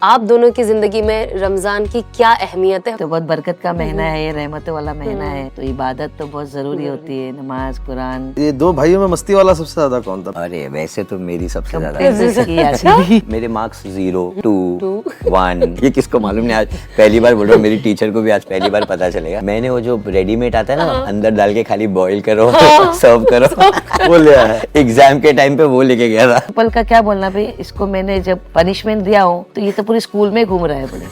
आप दोनों की जिंदगी में रमजान की क्या अहमियत है? तो बहुत बरकत का महीना है, ये रहमतों वाला महीना है, तो इबादत तो बहुत जरूरी होती है, नमाज कुरान। ये दो भाइयों में मस्ती वाला सबसे ज्यादा कौन था? अरे वैसे तो मेरी सबसे ज्यादा मेरे मार्क्स 0, 2, 1 ये किसको मालूम नहीं। आज पहली बार बोल रहा हूँ, मेरी टीचर को भी आज पहली बार पता चलेगा। मैंने वो जो रेडीमेड आता है ना, अंदर डाल के खाली बॉईल करो सर्व करो, वो लिया है। एग्जाम के टाइम पे वो लेके गया था। पल का क्या बोलना भाई, इसको मैंने जब पनिशमेंट दिया हूँ तो ये तो पूरे स्कूल में घूम रहा है पूरे।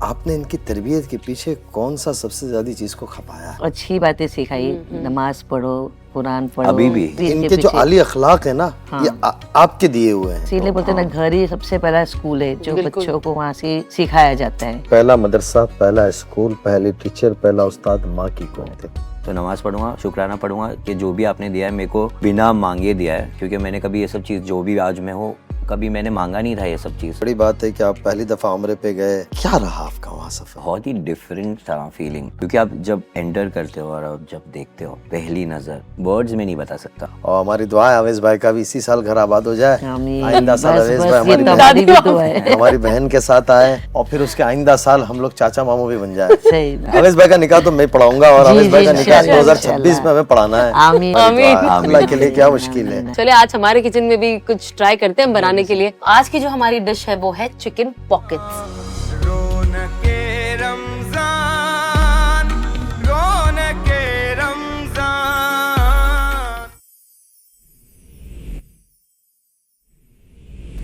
आपने इनकी तरबियत के पीछे कौन सा सबसे ज्यादा चीज को खपाया? अच्छी बातें सिखाई, नमाज पढ़ो, कुरान पढ़ो। अभी भी इनके जो आली अखलाक है ना, ये आपके दिए हुए हैं। इसीलिए बोलते हैं ना, घर ही सबसे पहला स्कूल है जो बच्चों को वहाँ से सिखाया जाता है। पहला मदरसा, पहला स्कूल, पहले टीचर, पहला उस्ताद माँ की कौन थे? तो नमाज पढ़ूंगा, शुक्राना पढ़ूंगा कि जो भी आपने दिया है मेरे को बिना मांगे दिया है, क्योंकि मैंने कभी ये सब चीज जो भी आज मैं हूँ कभी मैंने मांगा नहीं था ये सब चीज। बड़ी बात है कि आप पहली दफा उम्रे पे गए, क्या रहा आपका वहाँ सफर? बहुत ही डिफरेंट था फीलिंग, क्योंकि आप जब एंटर करते हो और आप जब देखते हो पहली नजर, वर्ड्स में नहीं बता सकता। और हमारी दुआ है अवेश भाई का भी इसी साल घर आबाद हो जाए। आइंदा साल अवेश भाई हमारी बहन के साथ आए और फिर उसके आइंदा साल हम लोग चाचा मामू भी बन जाए। अवेश भाई का निकाह तो मैं पढ़ाऊंगा और अवेश भाई का निकाह 2026 में हमें पढ़ाना है। अल्लाह के लिए क्या मुश्किल है। चलिए आज हमारे किचन में भी कुछ ट्राई करते हैं बनाने के लिए। आज की जो हमारी डिश है वो है चिकन पॉकेट्स।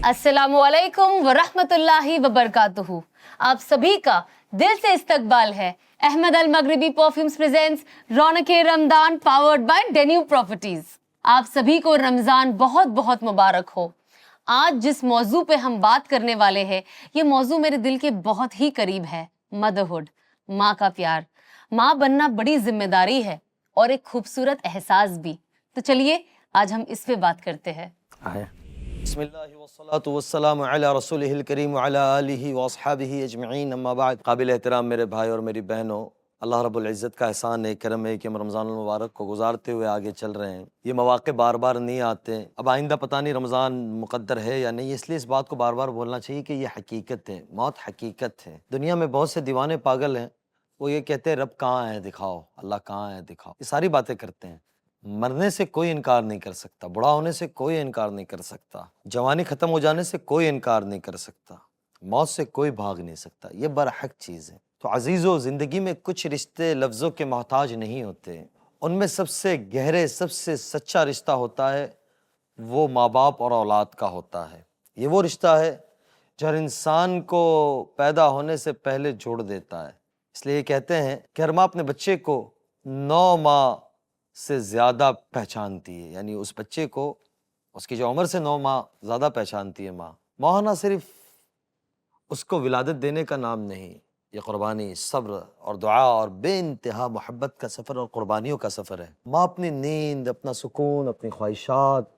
अस्सलामुअलैकुम वरहमतुल्लाहि वबरकातुहू। आप सभी का दिल से इस्तकबाल है। Ahmed Al Maghribi perfumes presents रौनके रमजान पावर्ड बाय डेन्यू प्रॉपर्टीज। आप सभी को रमजान बहुत बहुत मुबारक हो। आज जिस मौजू पे हम बात करने वाले हैं, ये मौजू मेरे दिल के बहुत ही करीब है। मदरहुड, माँ का प्यार। माँ बनना बड़ी जिम्मेदारी है और एक खूबसूरत एहसास भी। तो चलिए आज हम इस पे बात करते हैं। बिस्मिल्लाहि वस्सलातु वस्सलामु अला रसूलिहिल करीम व अला आलिहि व अस्हाबिहि अजमईन, अम्मा बाद। काबिल एहतराम मेरे भाई और मेरी बहनों, अल्लाह रब्बुल इज़्ज़त का एहसान है, करम है कि हम रमज़ान मुबारक को गुजारते हुए आगे चल रहे हैं। ये मौक़े बार बार नहीं आते। अब आइंदा पता नहीं रमज़ान मुक़द्दर है या नहीं, इसलिए इस बात को बार बार बोलना चाहिए कि ये हकीकत है, मौत हकीकत है। दुनिया में बहुत से दीवाने पागल हैं, वो ये कहते हैं रब कहाँ है दिखाओ, अल्लाह कहाँ है दिखाओ, ये सारी बातें करते हैं। मरने से कोई इनकार नहीं कर सकता, बुढ़ा होने से कोई इनकार नहीं कर सकता, जवानी ख़त्म हो जाने से कोई इनकार नहीं कर सकता, मौत से कोई भाग नहीं सकता। ये बरहक चीज़ है। तो अजीज़ों, ज़िंदगी में कुछ रिश्ते लफ्ज़ों के मोहताज नहीं होते। उनमें सबसे गहरे, सबसे सच्चा रिश्ता होता है वो माँ बाप और औलाद का होता है। ये वो रिश्ता है जो हर इंसान को पैदा होने से पहले जोड़ देता है। इसलिए कहते हैं कि हर माँ अपने बच्चे को 9 माह से ज़्यादा पहचानती है, यानी उस बच्चे को उसकी जो उम्र से 9 माह ज़्यादा पहचानती है। माँ होना सिर्फ उसको विलादत देने का नाम नहीं, ये कुर्बानी, सब्र और दुआ और बेइंतहा मोहब्बत का सफ़र और कुर्बानियों का सफ़र है। माँ अपनी नींद, अपना सुकून, अपनी ख्वाहिशात,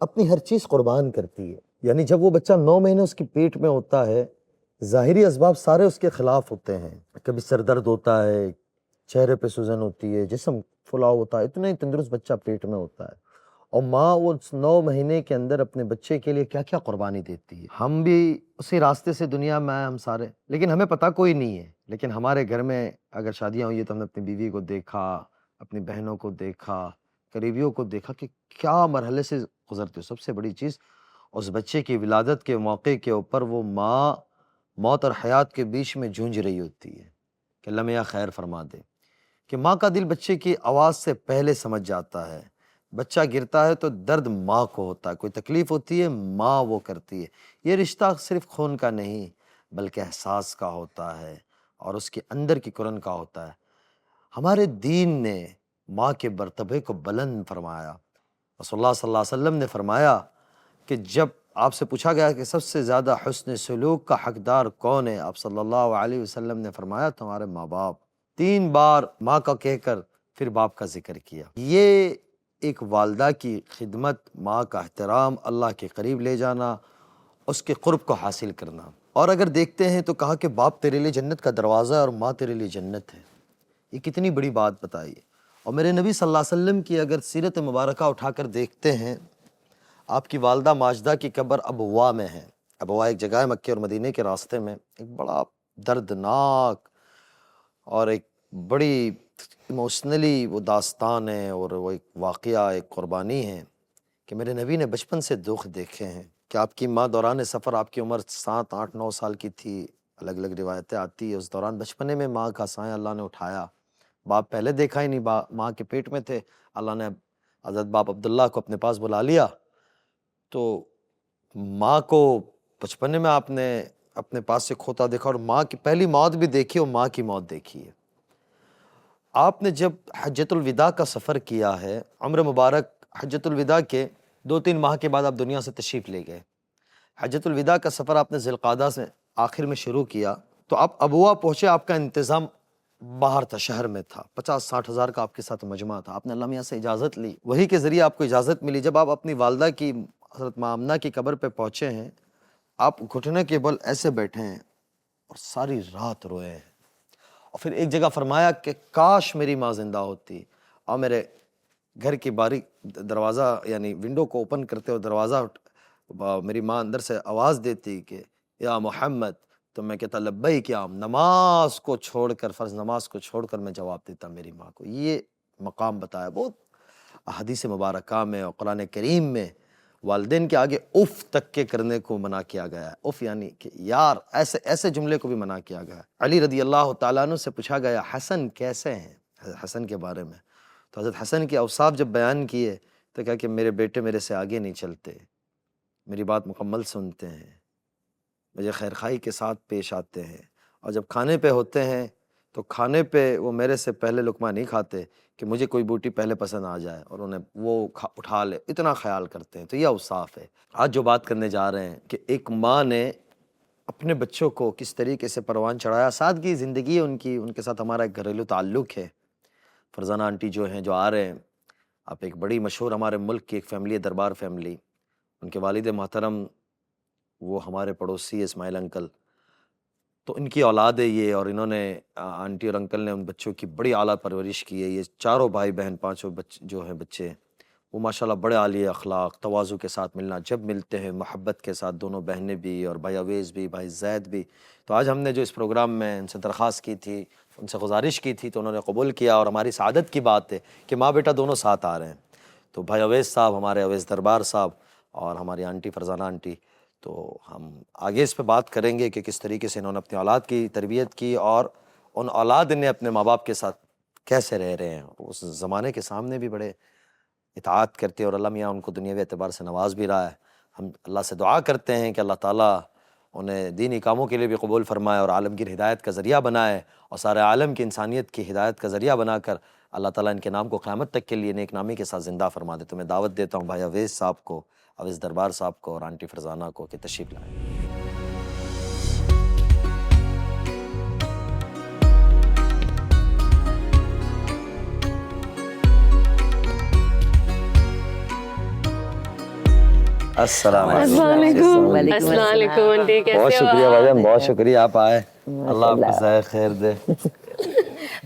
अपनी हर चीज़ कुर्बान करती है। यानी जब वो बच्चा 9 महीने उसके पेट में होता है, ज़ाहिरी असबाब सारे उसके ख़िलाफ़ होते हैं। कभी सर दर्द होता है, चेहरे पे सूजन होती है, जिस्म फुलाव होता है, इतना ही तंदुरुस्त बच्चा पेट में होता है। और माँ वो 9 महीने के अंदर अपने बच्चे के लिए क्या क्या कुर्बानी देती है। हम भी उसी रास्ते से दुनिया में आए, हम सारे, लेकिन हमें पता कोई नहीं है। लेकिन हमारे घर में अगर शादियाँ हुई है तो हमने अपनी बीवी को देखा, अपनी बहनों को देखा, करीबियों को देखा कि क्या मरहले से गुजरते हो। सबसे बड़ी चीज़, उस बच्चे की विलादत के मौके के ऊपर वो माँ मौत और हयात के बीच में जूझ रही होती है कि अल्लाह मियां खैर फरमा दे। कि माँ का दिल बच्चे की आवाज़ से पहले समझ जाता है। बच्चा गिरता है तो दर्द माँ को होता है, कोई तकलीफ़ होती है माँ वो करती है। ये रिश्ता सिर्फ खून का नहीं बल्कि एहसास का होता है और उसके अंदर की कुरन का होता है। हमारे दीन ने माँ के मर्तबे को बुलंद फरमाया। रसूलुल्लाह सल्लल्लाहु अलैहि वसल्लम ने फरमाया कि जब आपसे पूछा गया कि सबसे ज़्यादा हुस्न सलूक का हकदार कौन है, आप सल्लल्लाहु अलैहि वसल्लम ने फरमाया तुम्हारे माँ बाप। 3 बार माँ का कहकर फिर बाप का जिक्र किया। ये एक वालदा की खिदमत, माँ का एहतराम, अल्लाह के करीब ले जाना, उसके क़ुर्ब को हासिल करना। और अगर देखते हैं तो कहा कि बाप तेरे लिए जन्नत का दरवाज़ा है और माँ तेरे लिए जन्नत है। ये कितनी बड़ी बात बताई। और मेरे नबी सल्लल्लाहु अलैहि वसल्लम की अगर सीरत मुबारका उठाकर देखते हैं, आपकी वालदा माजदा की कब्र अबवा में है। अबवा एक जगह है मक्के और मदीने के रास्ते में, एक बड़ा दर्दनाक और एक बड़ी इमोशनली वो दास्तान है और वो एक वाक़या, एक क़ुरबानी है कि मेरे नबी ने बचपन से दुख देखे हैं कि आपकी माँ दौरान सफ़र, आपकी उम्र 7, 8, 9 साल की थी, अलग अलग रिवायतें आती है। उस दौरान बचपने में माँ का साया अल्लाह ने उठाया। बाप पहले देखा ही नहीं, माँ के पेट में थे। अल्लाह ने हज़रत बाप अब्दुल्ला को अपने पास बुला लिया। तो माँ को बचपने में आपने अपने पास से खोता देखा और माँ की पहली मौत भी देखी और माँ की मौत देखी है। आपने जब हज्जतुल विदा का सफ़र किया है, उम्र मुबारक हज्जतुल विदा के 2-3 माह के बाद आप दुनिया से तशरीफ़ ले गए। हज्जतुल विदा का सफ़र आपने ज़िलक़ादा से आखिर में शुरू किया, तो आप अबवा पहुँचे। आपका इंतज़ाम बाहर था, शहर में था। 50-60 हज़ार का आपके साथ मजमा था। आपने अल्लाह मियाँ से इजाज़त ली, वही के ज़रिए आपको इजाज़त मिली। जब आप अपनी वालदा की, हज़रत माँ आमना की कब्र पे पहुँचे हैं, आप घुटने के बल ऐसे बैठे हैं और सारी रात रोए हैं। और फिर एक जगह फरमाया कि काश मेरी माँ ज़िंदा होती और मेरे घर की बारी दरवाज़ा यानी विंडो को ओपन करते और दरवाज़ा मेरी माँ अंदर से आवाज़ देती कि या मोहम्मद, तो मैं कहता लब्बैक या, नमाज को छोड़कर, फ़र्ज़ नमाज को छोड़कर मैं जवाब देता मेरी माँ को। ये मकाम बताया बहुत हदीस मुबारका में और कुरान करीम में वालिदैन के आगे उफ़ तक के करने को मना किया गया है। उफ़ यानी कि यार, ऐसे ऐसे जुमले को भी मना किया गया है। अली रदी अल्लाह तआला अन्हु से पूछा गया हसन कैसे हैं, हसन के बारे में, तो हज़रत हसन के औसाफ जब बयान किए तो कहा कि मेरे बेटे मेरे से आगे नहीं चलते, मेरी बात मुकम्मल सुनते हैं, मुझे खैरखाई के साथ पेश आते हैं, और जब खाने पे होते हैं तो खाने पे वो मेरे से पहले लुकमा नहीं खाते कि मुझे कोई बूटी पहले पसंद आ जाए और उन्हें वो उठा ले, इतना ख्याल करते हैं। तो यह औसाफ है। आज जो बात करने जा रहे हैं कि एक माँ ने अपने बच्चों को किस तरीके से परवान चढ़ाया। सादगी ज़िंदगी है उनकी, उनके साथ हमारा एक घरेलू ताल्लुक़ है। फरजाना आंटी जो हैं, जो आ रहे हैं, आप एक बड़ी मशहूर हमारे मुल्क की एक फ़ैमिली है, दरबार फ़ैमिली। उनके वालिद मोहतरम वो हमारे पड़ोसी है, इस्माइल अंकल, तो इनकी औलाद है ये, और इन्होंने आंटी और अंकल ने उन बच्चों की बड़ी आला परवरिश की है। ये चारों भाई बहन, पांचों जो हैं बच्चे, वो माशाल्लाह बड़े आली अखलाक, तवाज़ु के साथ मिलना, जब मिलते हैं मोहब्बत के साथ, दोनों बहनें भी और भाई अवेज़ भी, भाई ज़ैद भी। तो आज हमने जो इस प्रोग्राम में उनसे दरख्वास्त की थी, उनसे गुजारिश की थी, तो उन्होंने कबूल किया। और हमारी सआदत की बात है कि माँ बेटा दोनों साथ आ रहे हैं। तो भाई अवेज़ साहब, हमारे अवेज़ दरबार साहब, और हमारी आंटी फरजाना आंटी, तो हम आगे इस पे बात करेंगे कि किस तरीके से इन्होंने अपनी औलाद की तरबियत की और उन औलाद ने अपने माँ बाप के साथ कैसे रह रहे हैं। उस ज़माने के सामने भी बड़े इताअत करते हैं और अल्लाह मियाँ उनको दुनियावी एतबार से नवाज भी रहा है। हम अल्लाह से दुआ करते हैं कि अल्लाह ताला उन्हें दीनी कामों के लिए भी कबूल फरमाए और आलमगीर हिदायत का ज़रिया बनाए, और सारे आलम की इंसानियत की हिदायत का ज़रिया बनाकर अल्लाह ताला इनके नाम को क़यामत तक के लिए नेक नामी के साथ ज़िंदा फरमा दे। तो मैं दावत देता हूँ भाई अवेज़ साहब को, अवेज़ दरबार साहब को और आंटी फरजाना को कि तशरीफ़ लाएँ। अस्सलाम वालेकुम। अस्सलाम वालेकुम आंटी, कैसे हो बहुत शुक्रिया आप? भाईजान, बहुत शुक्रिया, आप आए। अल्लाह आपको ज़ाय खैर दे।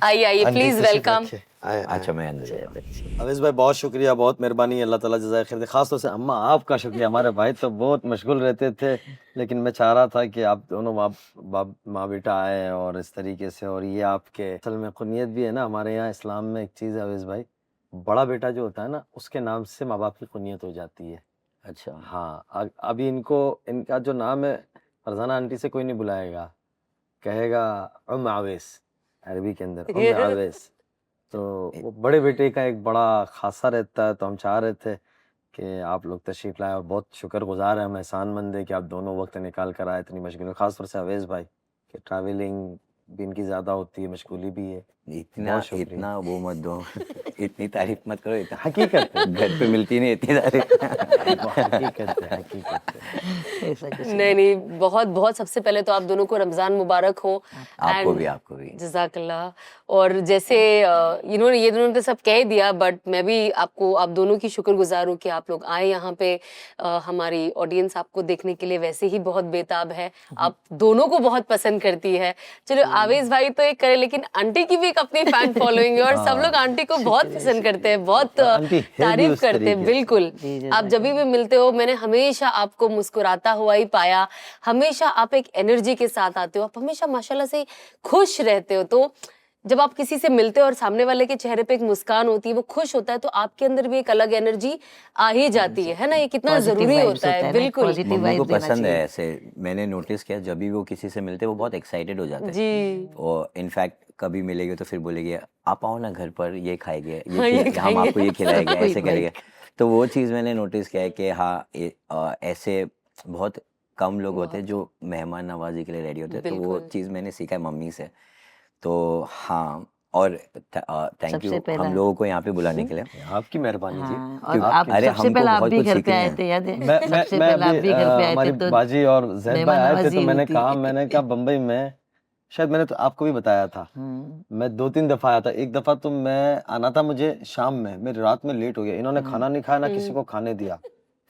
आइए आइए, आंटी प्लीज तशरीफ वेलकम। रखिए। आए, आए। अच्छा मैं अंदर जाता अवेज़ भाई बहुत शुक्रिया, बहुत मेहरबानी, अल्लाह ताला जज़ाय खैर दे। ख़ास तौर से अम्मा आपका शुक्रिया। हमारे भाई तो बहुत मशगूल रहते थे, लेकिन मैं चाह रहा था कि आप दोनों माँ बेटा आए और इस तरीके से, और ये आपके असल में कुनियत भी है ना। हमारे यहाँ इस्लाम में एक चीज़ है अवेज़ भाई, बड़ा बेटा जो होता है ना, उसके नाम से माँ बाप की कुनियत हो जाती है। अच्छा हाँ, अभी इनका जो नाम है, फरजाना आंटी से कोई नहीं बुलाएगा, कहेगा आवेस, अरबी के अंदर आवेस। तो वो बड़े बेटे का एक बड़ा खासा रहता है। तो हम चाह रहे थे कि आप लोग तशरीफ़ लाए, और बहुत शुक्रगुजार हैं हम, एहसानमंद है कि आप दोनों वक्त निकाल कर आए इतनी मशगूल। ख़ास तौर से अवेज़ भाई कि ट्रैवलिंग भी इनकी ज़्यादा होती है, मशगूली भी है। इतना बहुत शुक्रिया। इतना वो मत दो इतनी तारीफ मत करो, इतना हकीकत है, घर पे मिलती नहीं इतनी तारीफ। हकीकत है, हकीकत है। ऐसा कुछ नहीं नहीं, बहुत बहुत, सबसे पहले तो आप दोनों को रमज़ान मुबारक हो। आपको And भी आपको भी जज़ाकल्लाह। और जैसे इन्होंने ये दोनों तो सब कह दिया, बट मैं भी आप दोनों की शुक्रगुजार हूँ कि आप लोग आए यहाँ पे। हमारी ऑडियंस आपको देखने के लिए वैसे ही बहुत बेताब है, आप दोनों को बहुत पसंद करती है। चलो आवेज़ भाई तो एक करे, लेकिन आंटी की भी एक अपनी फैन फॉलोइंग है और सब लोग आंटी को बहुत पसंद करते हैं, बहुत आंटी है भी तारीफ उस करते हैं। तरीके से। बिल्कुल, जी, आप जब भी मिलते हो मैंने हमेशा आपको मुस्कुराता हुआ ही पाया, हमेशा आप एक एनर्जी के साथ आते हो, आप हमेशा माशाल्लाह से खुश रहते हो। तो जब आप किसी से मिलते हो और सामने वाले के चेहरे पे एक मुस्कान होती है, वो खुश होता है, तो आपके अंदर भी एक अलग एनर्जी आ ही जाती है ना? ये कितना Positive जरूरी vibes होता है। ना, बिल्कुल positive मम्मी को vibes देना पसंद है चाहिए। ऐसे, मैंने नोटिस किया जब भी वो किसी से मिलते हैं वो बहुत एक्साइटेड हो जाते हैं। जी। और इनफैक्ट कभी मिलेंगे तो फिर बोलेंगे आप आओ ना घर पर, ये खाएंगे, हाँ, ये हम खाएंगे। आपको ये खिलाएंगे, सबको ऐसे invite। करेंगे। तो वो चीज़ मैंने नोटिस किया है कि हाँ ऐसे बहुत कम लोग होते हैं जो मेहमान नवाजी के लिए रेडी होते हैं। तो वो बिल्कुल। चीज़ मैंने सीखा है मम्मी से। तो हाँ, और थैंक सबसे यू पहला हम लोगों को यहाँ पे बुलाने के लिए। आपकी मेहरबानी जी। हाँ, और क्योंकि- आप अरे सबसे हमको पहले आप बहुत भी कुछ घर पे सीखना आए है। थे, याद है? मैं सबसे पहले आप अभी भी घर पे आए हमारी थे तो बाजी और जैद भाई आए थे तो मेहमान मैंने नवाजी कहा, हुई थी। मैंने कहा बम्बई में, शायद मैंने तो आपको भी बताया था, मैं 2-3 दफा आया था। एक दफा तो मैं आना था मुझे शाम में, मेरी रात में लेट हो गया, इन्होंने खाना नहीं खाया ना किसी को खाने दिया।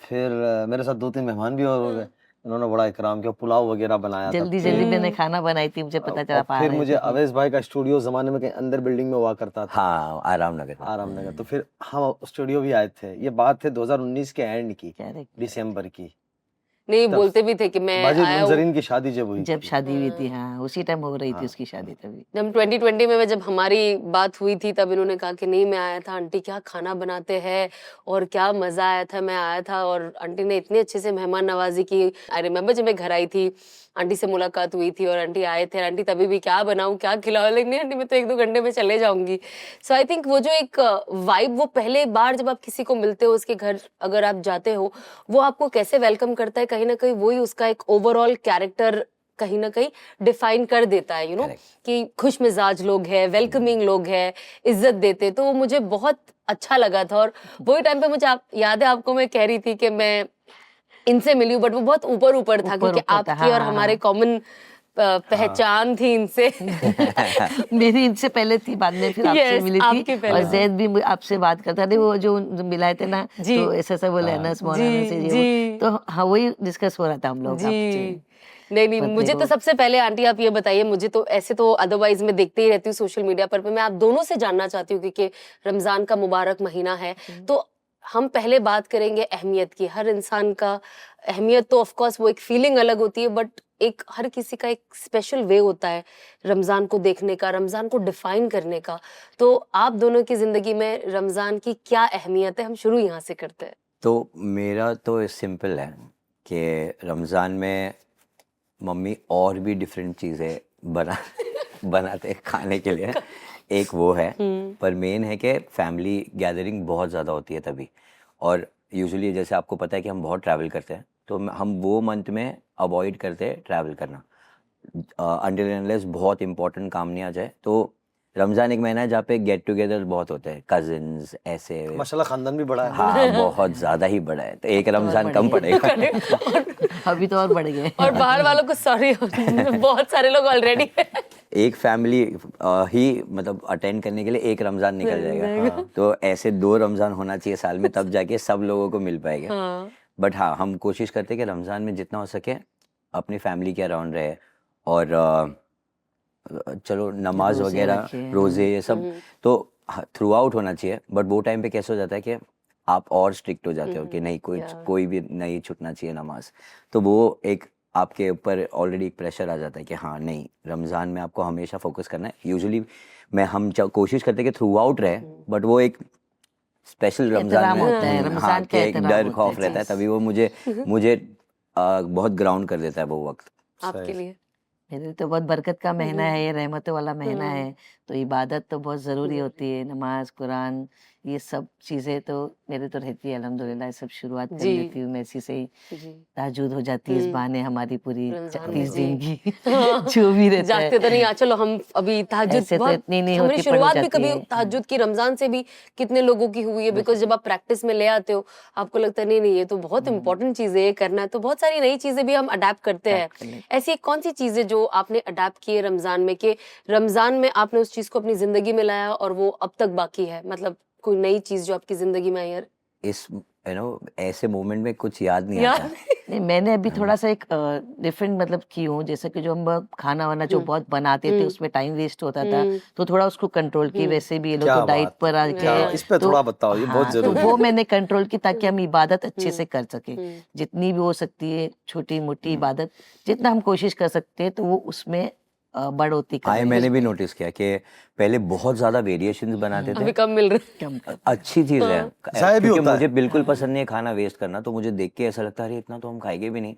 फिर मेरे साथ 2-3 मेहमान भी और हो गए, इन्होंने बड़ा इकराम किया, पुलाव वगैरह बनाया था। जल्दी फिर जल्दी मैंने खाना बनाई थी, मुझे पता चला और आप आ फिर रहे मुझे थे। अवैस भाई का स्टूडियो जमाने में कहीं अंदर बिल्डिंग में हुआ करता था, हाँ, आराम नगर। आराम नगर। तो फिर हम स्टूडियो भी आए थे, ये बात है 2019 के एंड की, Correct। दिसंबर की। नहीं, तब बोलते भी थे कि मैं बाजी आया हूँ। मुंजरीन की शादी जब हुई जब थी। शादी हुई थी, हाँ उसी टाइम हो रही थी हाँ। उसकी शादी तभी। जब 2020 में जब हमारी बात हुई थी तब इन्होंने कहा कि नहीं मैं आया था, आंटी क्या खाना बनाते हैं और क्या मजा आया था, मैं आया था और आंटी ने इतने अच्छे से मेहमान नवाजी की। आई रिमेम्बर जब मैं घर आई थी, आंटी से मुलाकात हुई थी और आंटी आए थे, आंटी तभी भी क्या बनाऊं क्या खिलाओ, लेकिन नहीं आंटी मैं तो 1-2 घंटे में चले जाऊंगी। सो आई थिंक वो जो एक वाइब, वो पहले बार जब आप किसी को मिलते हो उसके घर अगर आप जाते हो, वो आपको कैसे वेलकम करता है, कहीं ना कहीं वही उसका एक ओवरऑल कैरेक्टर कहीं ना कहीं डिफाइन कर देता है, Correct। कि खुश मिजाज लोग हैं, वेलकमिंग लोग हैं, इज्जत देते। तो वो मुझे बहुत अच्छा लगा था। और वही टाइम पे मुझे याद है आपको मैं कह रही थी कि मैं इनसे मिली हूँ, बट वो बहुत ऊपर ऊपर था, क्योंकि ऊपर था, आपकी और हाँ, हमारे कॉमन पहचान थी इनसे। मेरी इनसे पहले थी, बाद में फिर आपसे Yes, मिली आपकी थी। पहले और जैद भी आपसे बात करता था, वो जो मिलाए थे ना, जी। तो ऐसा बोले अनस मौलाना से जी, ये जी। वो, तो हाँ वही डिस्कस हो रहा था हम लोग जी। आपसे। नहीं पत्नी मुझे को। तो सबसे पहले आंटी आप ये बताइए, मुझे तो ऐसे तो अदरवाइज मैं देखते ही रहती हूँ सोशल मीडिया पर मैं आप दोनों से जानना चाहती हूँ, क्योंकि रमजान का मुबारक महीना है। तो हम पहले बात करेंगे अहमियत की। हर इंसान का अहमियत तो ऑफ कोर्स वो एक फीलिंग अलग होती है, बट एक हर किसी का एक स्पेशल वे होता है रमजान को देखने का, रमजान को डिफाइन करने का। तो आप दोनों की जिंदगी में रमजान की क्या अहमियत है, हम शुरू यहाँ से करते हैं। तो मेरा तो सिंपल है कि रमज़ान में मम्मी और भी डिफरेंट चीज़ें बनाते हैं खाने के लिए। एक वो है, पर मेन है कि फैमिली गैदरिंग बहुत ज़्यादा होती है तभी। और यूजुअली जैसे आपको पता है कि हम बहुत ट्रैवल करते हैं, तो हम वो मंथ में अवॉइड करते हैं ट्रैवल करना अंटिल अनलेस बहुत इंपॉर्टेंट काम नहीं आ जाए। तो रमज़ान एक महीना है जहाँ पे गेट टुगेदर बहुत होते हैं, कजिन्स ऐसे। माशाल्लाह खानदान भी बड़ा है। हाँ, बहुत ज़्यादा ही बड़ा है, तो एक रमज़ान कम पड़ेगा। अभी तो और बढ़ गए। और बाहर वालों को सॉरी बहुत सारे लोग ऑलरेडी एक फैमिली ही मतलब अटेंड करने के लिए एक रमज़ान निकल जाएगा। तो ऐसे 2 रमज़ान होना चाहिए साल में, तब जाके सब लोगों को मिल पाएगा। बट हाँ, हम कोशिश करते हैं कि रमज़ान में जितना हो सके अपनी फैमिली के अराउंड रहे। और चलो नमाज रोजे वगैरह, रखे, रोज़े, ये सब तो थ्रू आउट होना चाहिए। बट वो टाइम पे कैसे हो जाता है कि आप और स्ट्रिक्ट हो जाते हो कि नहीं, कोई भी नहीं छूटना चाहिए नमाज। तो वो एक आपके ऊपर ऑलरेडी एक प्रेशर आ जाता है कि हाँ नहीं, रमज़ान में आपको हमेशा फोकस करना है। यूजुअली हम कोशिश करते हैं कि थ्रू आउट रहे, बट वो एक स्पेशल रमज़ान एहतराम में होता है, हाँ, रमज़ान कि का एक एहतराम डर होता खौफ है, रहता है, जी। तभी वो मुझे बहुत ग्राउंड कर देता है वो वक्त। आपके लिए। मेरे लिए तो बहुत बरकत का महीना है, ये रहमतों वाला महीना है। तो इबादत तो बहुत ज़रूरी होती है, नमाज कुरान ये सब चीज़ें तो मेरे तो रहती है अल्हम्दुलिल्लाह। सब शुरुआत कर जी। लेती हूँ मैं इसी से ही। जी। तहज्जुद हो जाती है इस बहाने हमारी पूरी रमज़ान 30 जी। दिन की जो भी रहता है। जागते तो नहीं, चलो हम अभी तहज्जुद ऐसे तो बहुत इतनी नहीं हमारी होती, पर हो शुरुआत भी जाती कभी है। तहज्जुद की रमजान से भी कितने लोगों की हुई है, बिकॉज जब आप प्रैक्टिस में ले आते हो आपको लगता है नहीं नहीं ये तो बहुत इंपॉर्टेंट चीज है, ये करना है। तो बहुत सारी नई चीजें भी हम अडेप्ट करते हैं। कर लेते ऐसी एक कौन सी चीजें जो आपने अडेप्ट की है रमजान में, कि रमजान में आपने उस चीज को अपनी जिंदगी में लाया और वो अब तक बाकी है, मतलब कोई नई चीज जो आपकी जिंदगी में आई है? ऐसे मोमेंट में कुछ याद नहीं याद आता। नहीं, मैंने अभी थोड़ा सा एक डिफरेंट मतलब की हूँ, जैसे कि जो हम खाना वाना जो बहुत बनाते थे उसमें टाइम वेस्ट होता था, तो थोड़ा उसको कंट्रोल की। वैसे भी ये लोग क्या तो डाइट बात पर आ क्या गए, इस पे तो थोड़ा बताओ, ये बहुत हाँ, तो जरूरी वो है। मैंने कंट्रोल की ताकि हम इबादत अच्छे से कर सके, जितनी भी हो सकती है छोटी मोटी इबादत, जितना हम कोशिश कर सकते हैं तो वो उसमें बढ़ोतरी कर हाँ, रहे मैंने भी हैं। नोटिस किया कि पहले बहुत ज्यादा वेरिएशंस बनाते थे। अभी कम मिल रहा है। कम कर अच्छी चीज है, जाया भी क्योंकि होता है। मुझे बिल्कुल पसंद नहीं है खाना वेस्ट करना, तो मुझे देख के ऐसा लगता है अरे इतना तो हम खाएंगे भी नहीं।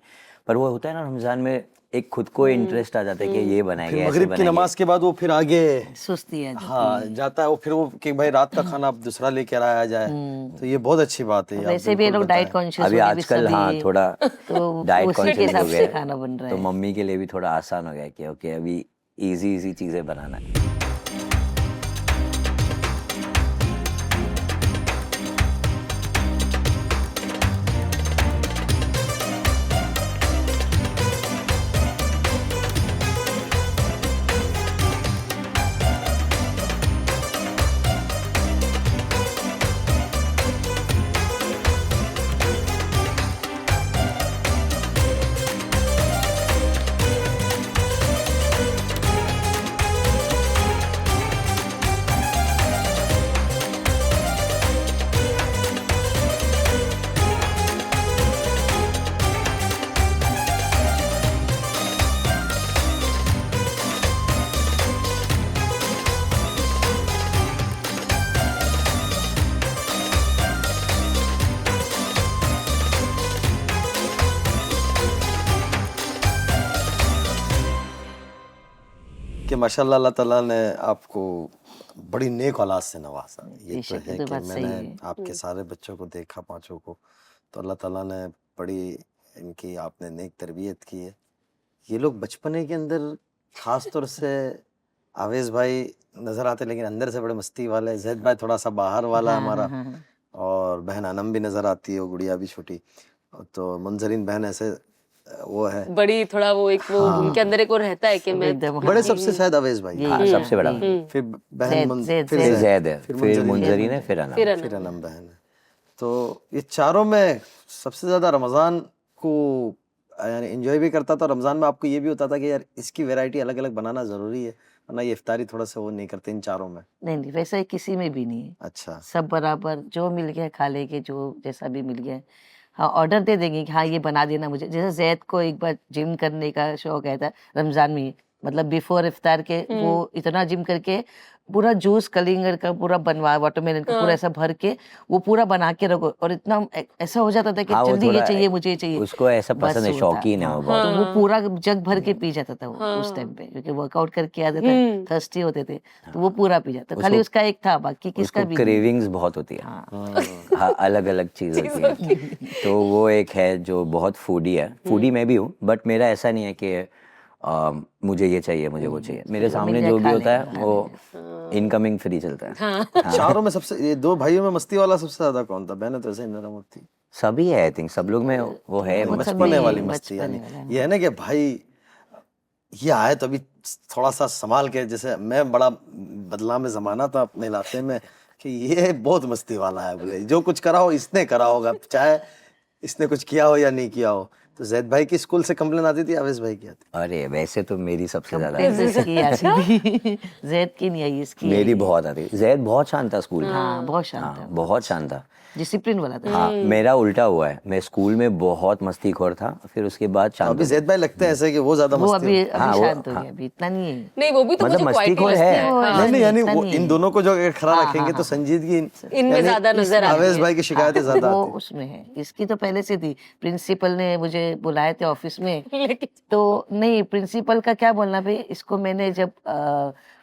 पर वो होता है ना रमजान में, एक खुद को इंटरेस्ट आ जाता है कि ये बनाएंगे, फिर ऐसे मगरिब की बनाएंगे। नमाज के बाद वो फिर आगे सुस्ती है। हाँ जाता है वो, फिर वो कि भाई रात का खाना अब दूसरा लेकर आया जाए, तो ये बहुत अच्छी बात है। ये आप वैसे भी ये बिल्कुल लोग डाइट बताएं। कॉन्शियस अभी हो गए भी आजकल सभी, हाँ थोड़ा तो डाइट उसी के कॉन्शियस हिसाब हो से गए, खाना बन रहा तो है। मम्मी के लिए भी थोड़ा आसान हो गया कि ओके अभी इजी इजी चीजें बनाना है। कि माशाल्लाह अल्लाह ताला ने आपको बड़ी नेक औलाद से नवाजा। ये तो बेशक, ये है तो कि बात सही मैंने है। आपके सारे बच्चों को देखा, पांचों को, तो अल्लाह ताला ने बड़ी इनकी आपने नेक तरबियत की है। ये लोग बचपने के अंदर खास तौर से आवेश भाई नजर आते, लेकिन अंदर से बड़े मस्ती वाले। जैद भाई थोड़ा सा बाहर वाला हाँ, हमारा, हाँ, हाँ। और बहन अनम भी नजर आती है, वो गुड़िया भी छोटी, तो मुंजरीन बहन ऐसे वो है। बड़ी थोड़ा वो एक वो उनके अंदर एक वो रहता है कि मैं एकदम बड़े सबसे शायद अवेश भाई, हाँ सबसे बड़ा फिर बहन ज़ैद, फिर फिर जैद, जैद है, फिर मुंजरीन, मुंजरीन है, फिर अना। फिर अनम बहन है। तो ये चारों में सबसे ज्यादा रमजान को यानी एंजॉय भी करता था। रमजान में आपको ये भी होता था कि यार इसकी वैरायटी अलग अलग बनाना जरूरी है, वरना ये इफ्तारी थोड़ा सा वो नहीं करते इन चारों में। नहीं नहीं, वैसा किसी में भी नहीं है। अच्छा, सब बराबर, जो मिल गया खा लेंगे, जो जैसा भी मिल गया। हाँ, ऑर्डर दे देंगे कि हाँ ये बना देना मुझे। जैसे जैद को एक बार जिम करने का शौक है था रमजान में, मतलब बिफोर इफ्तार के वो इतना जिम करके पूरा जूस कलिंगर का पूरा बनवा, वाटरमेलन का पूरा ऐसा भर के वो पूरा बना के रखो, और इतना ऐसा हो जाता था कि हाँ, वो जल्दी ये थोड़ा चाहिए, मुझे ये चाहिए। उसको ऐसा बस पसंद है, वो था। शौकीन है वो बहुत। तो वो पूरा जग भर के पी जाता था वो उस टाइम पे, क्योंकि वर्कआउट करके आते थे, थर्स्टी होते थे, तो वो पूरा पी जाता। खाली उसका एक था, बाकी किसका उसको भी नहीं। क्रेविंग्स बहुत होती है, हाँ अलग अलग चीज होती है। तो वो एक है जो बहुत फूडी है। फूडी मैं भी हूँ, बट मेरा ऐसा नहीं है कि मुझे ये चाहिए, मुझे वो चाहिए। मेरे सामने जो भी होता है वो इनकमिंग फ्री चलता है। चारों में सबसे ये दो भाइयों में मस्ती वाला सबसे ज्यादा कौन था? बहन तो ऐसे ही नरम होती, सभी है, आई थिंक सब लोग में वो है बचपने वाली मस्ती। बचपने यानी वाला। ये है ना कि भाई ये आए तो अभी थोड़ा सा संभाल के, जैसे मैं बड़ा बदला में जमाना था अपने इलाके में कि ये बहुत मस्ती वाला है, बोले जो कुछ करा हो इसने करा होगा, चाहे इसने कुछ किया हो या नहीं किया हो। तो जैद भाई की स्कूल से कंप्लेन आती थी, आवेश भाई की आती? अरे वैसे तो मेरी सबसे ज्यादा इसकी आती थी। जैद की नहीं आई, इसकी मेरी बहुत आती। जैद बहुत शांत था स्कूल में। हाँ, बहुत शांत था, बहुत शांत था, डिसिप्लिन वाला था। हाँ। मेरा उल्टा हुआ है, मैं स्कूल में बहुत मस्तीखोर था, फिर उसके बाद शांत अभी हो जैद भाई लगते हैं ऐसे कि वो ज्यादा वो मस्ती अभी होते अभी शांत हो गया, अभी इतना नहीं है। नहीं वो भी तो मतलब मुझे मस्तीखोर क्वाइटली है। लगती है। नहीं नहीं, यानी इतना वो नहीं इन है। दोनों को जो अगर खड़ा रखेंगे तो संजीदगी इनमें यानी ज्यादा नजर आती आवेश है। भाई की शिकायतें ज्यादा वो आती उसमें है, इसकी तो पहले से थी। प्रिंसिपल ने मुझे बुलाए थे ऑफिस में, लेकिन तो नहीं, प्रिंसिपल का क्या बोलना भाई, इसको मैंने जब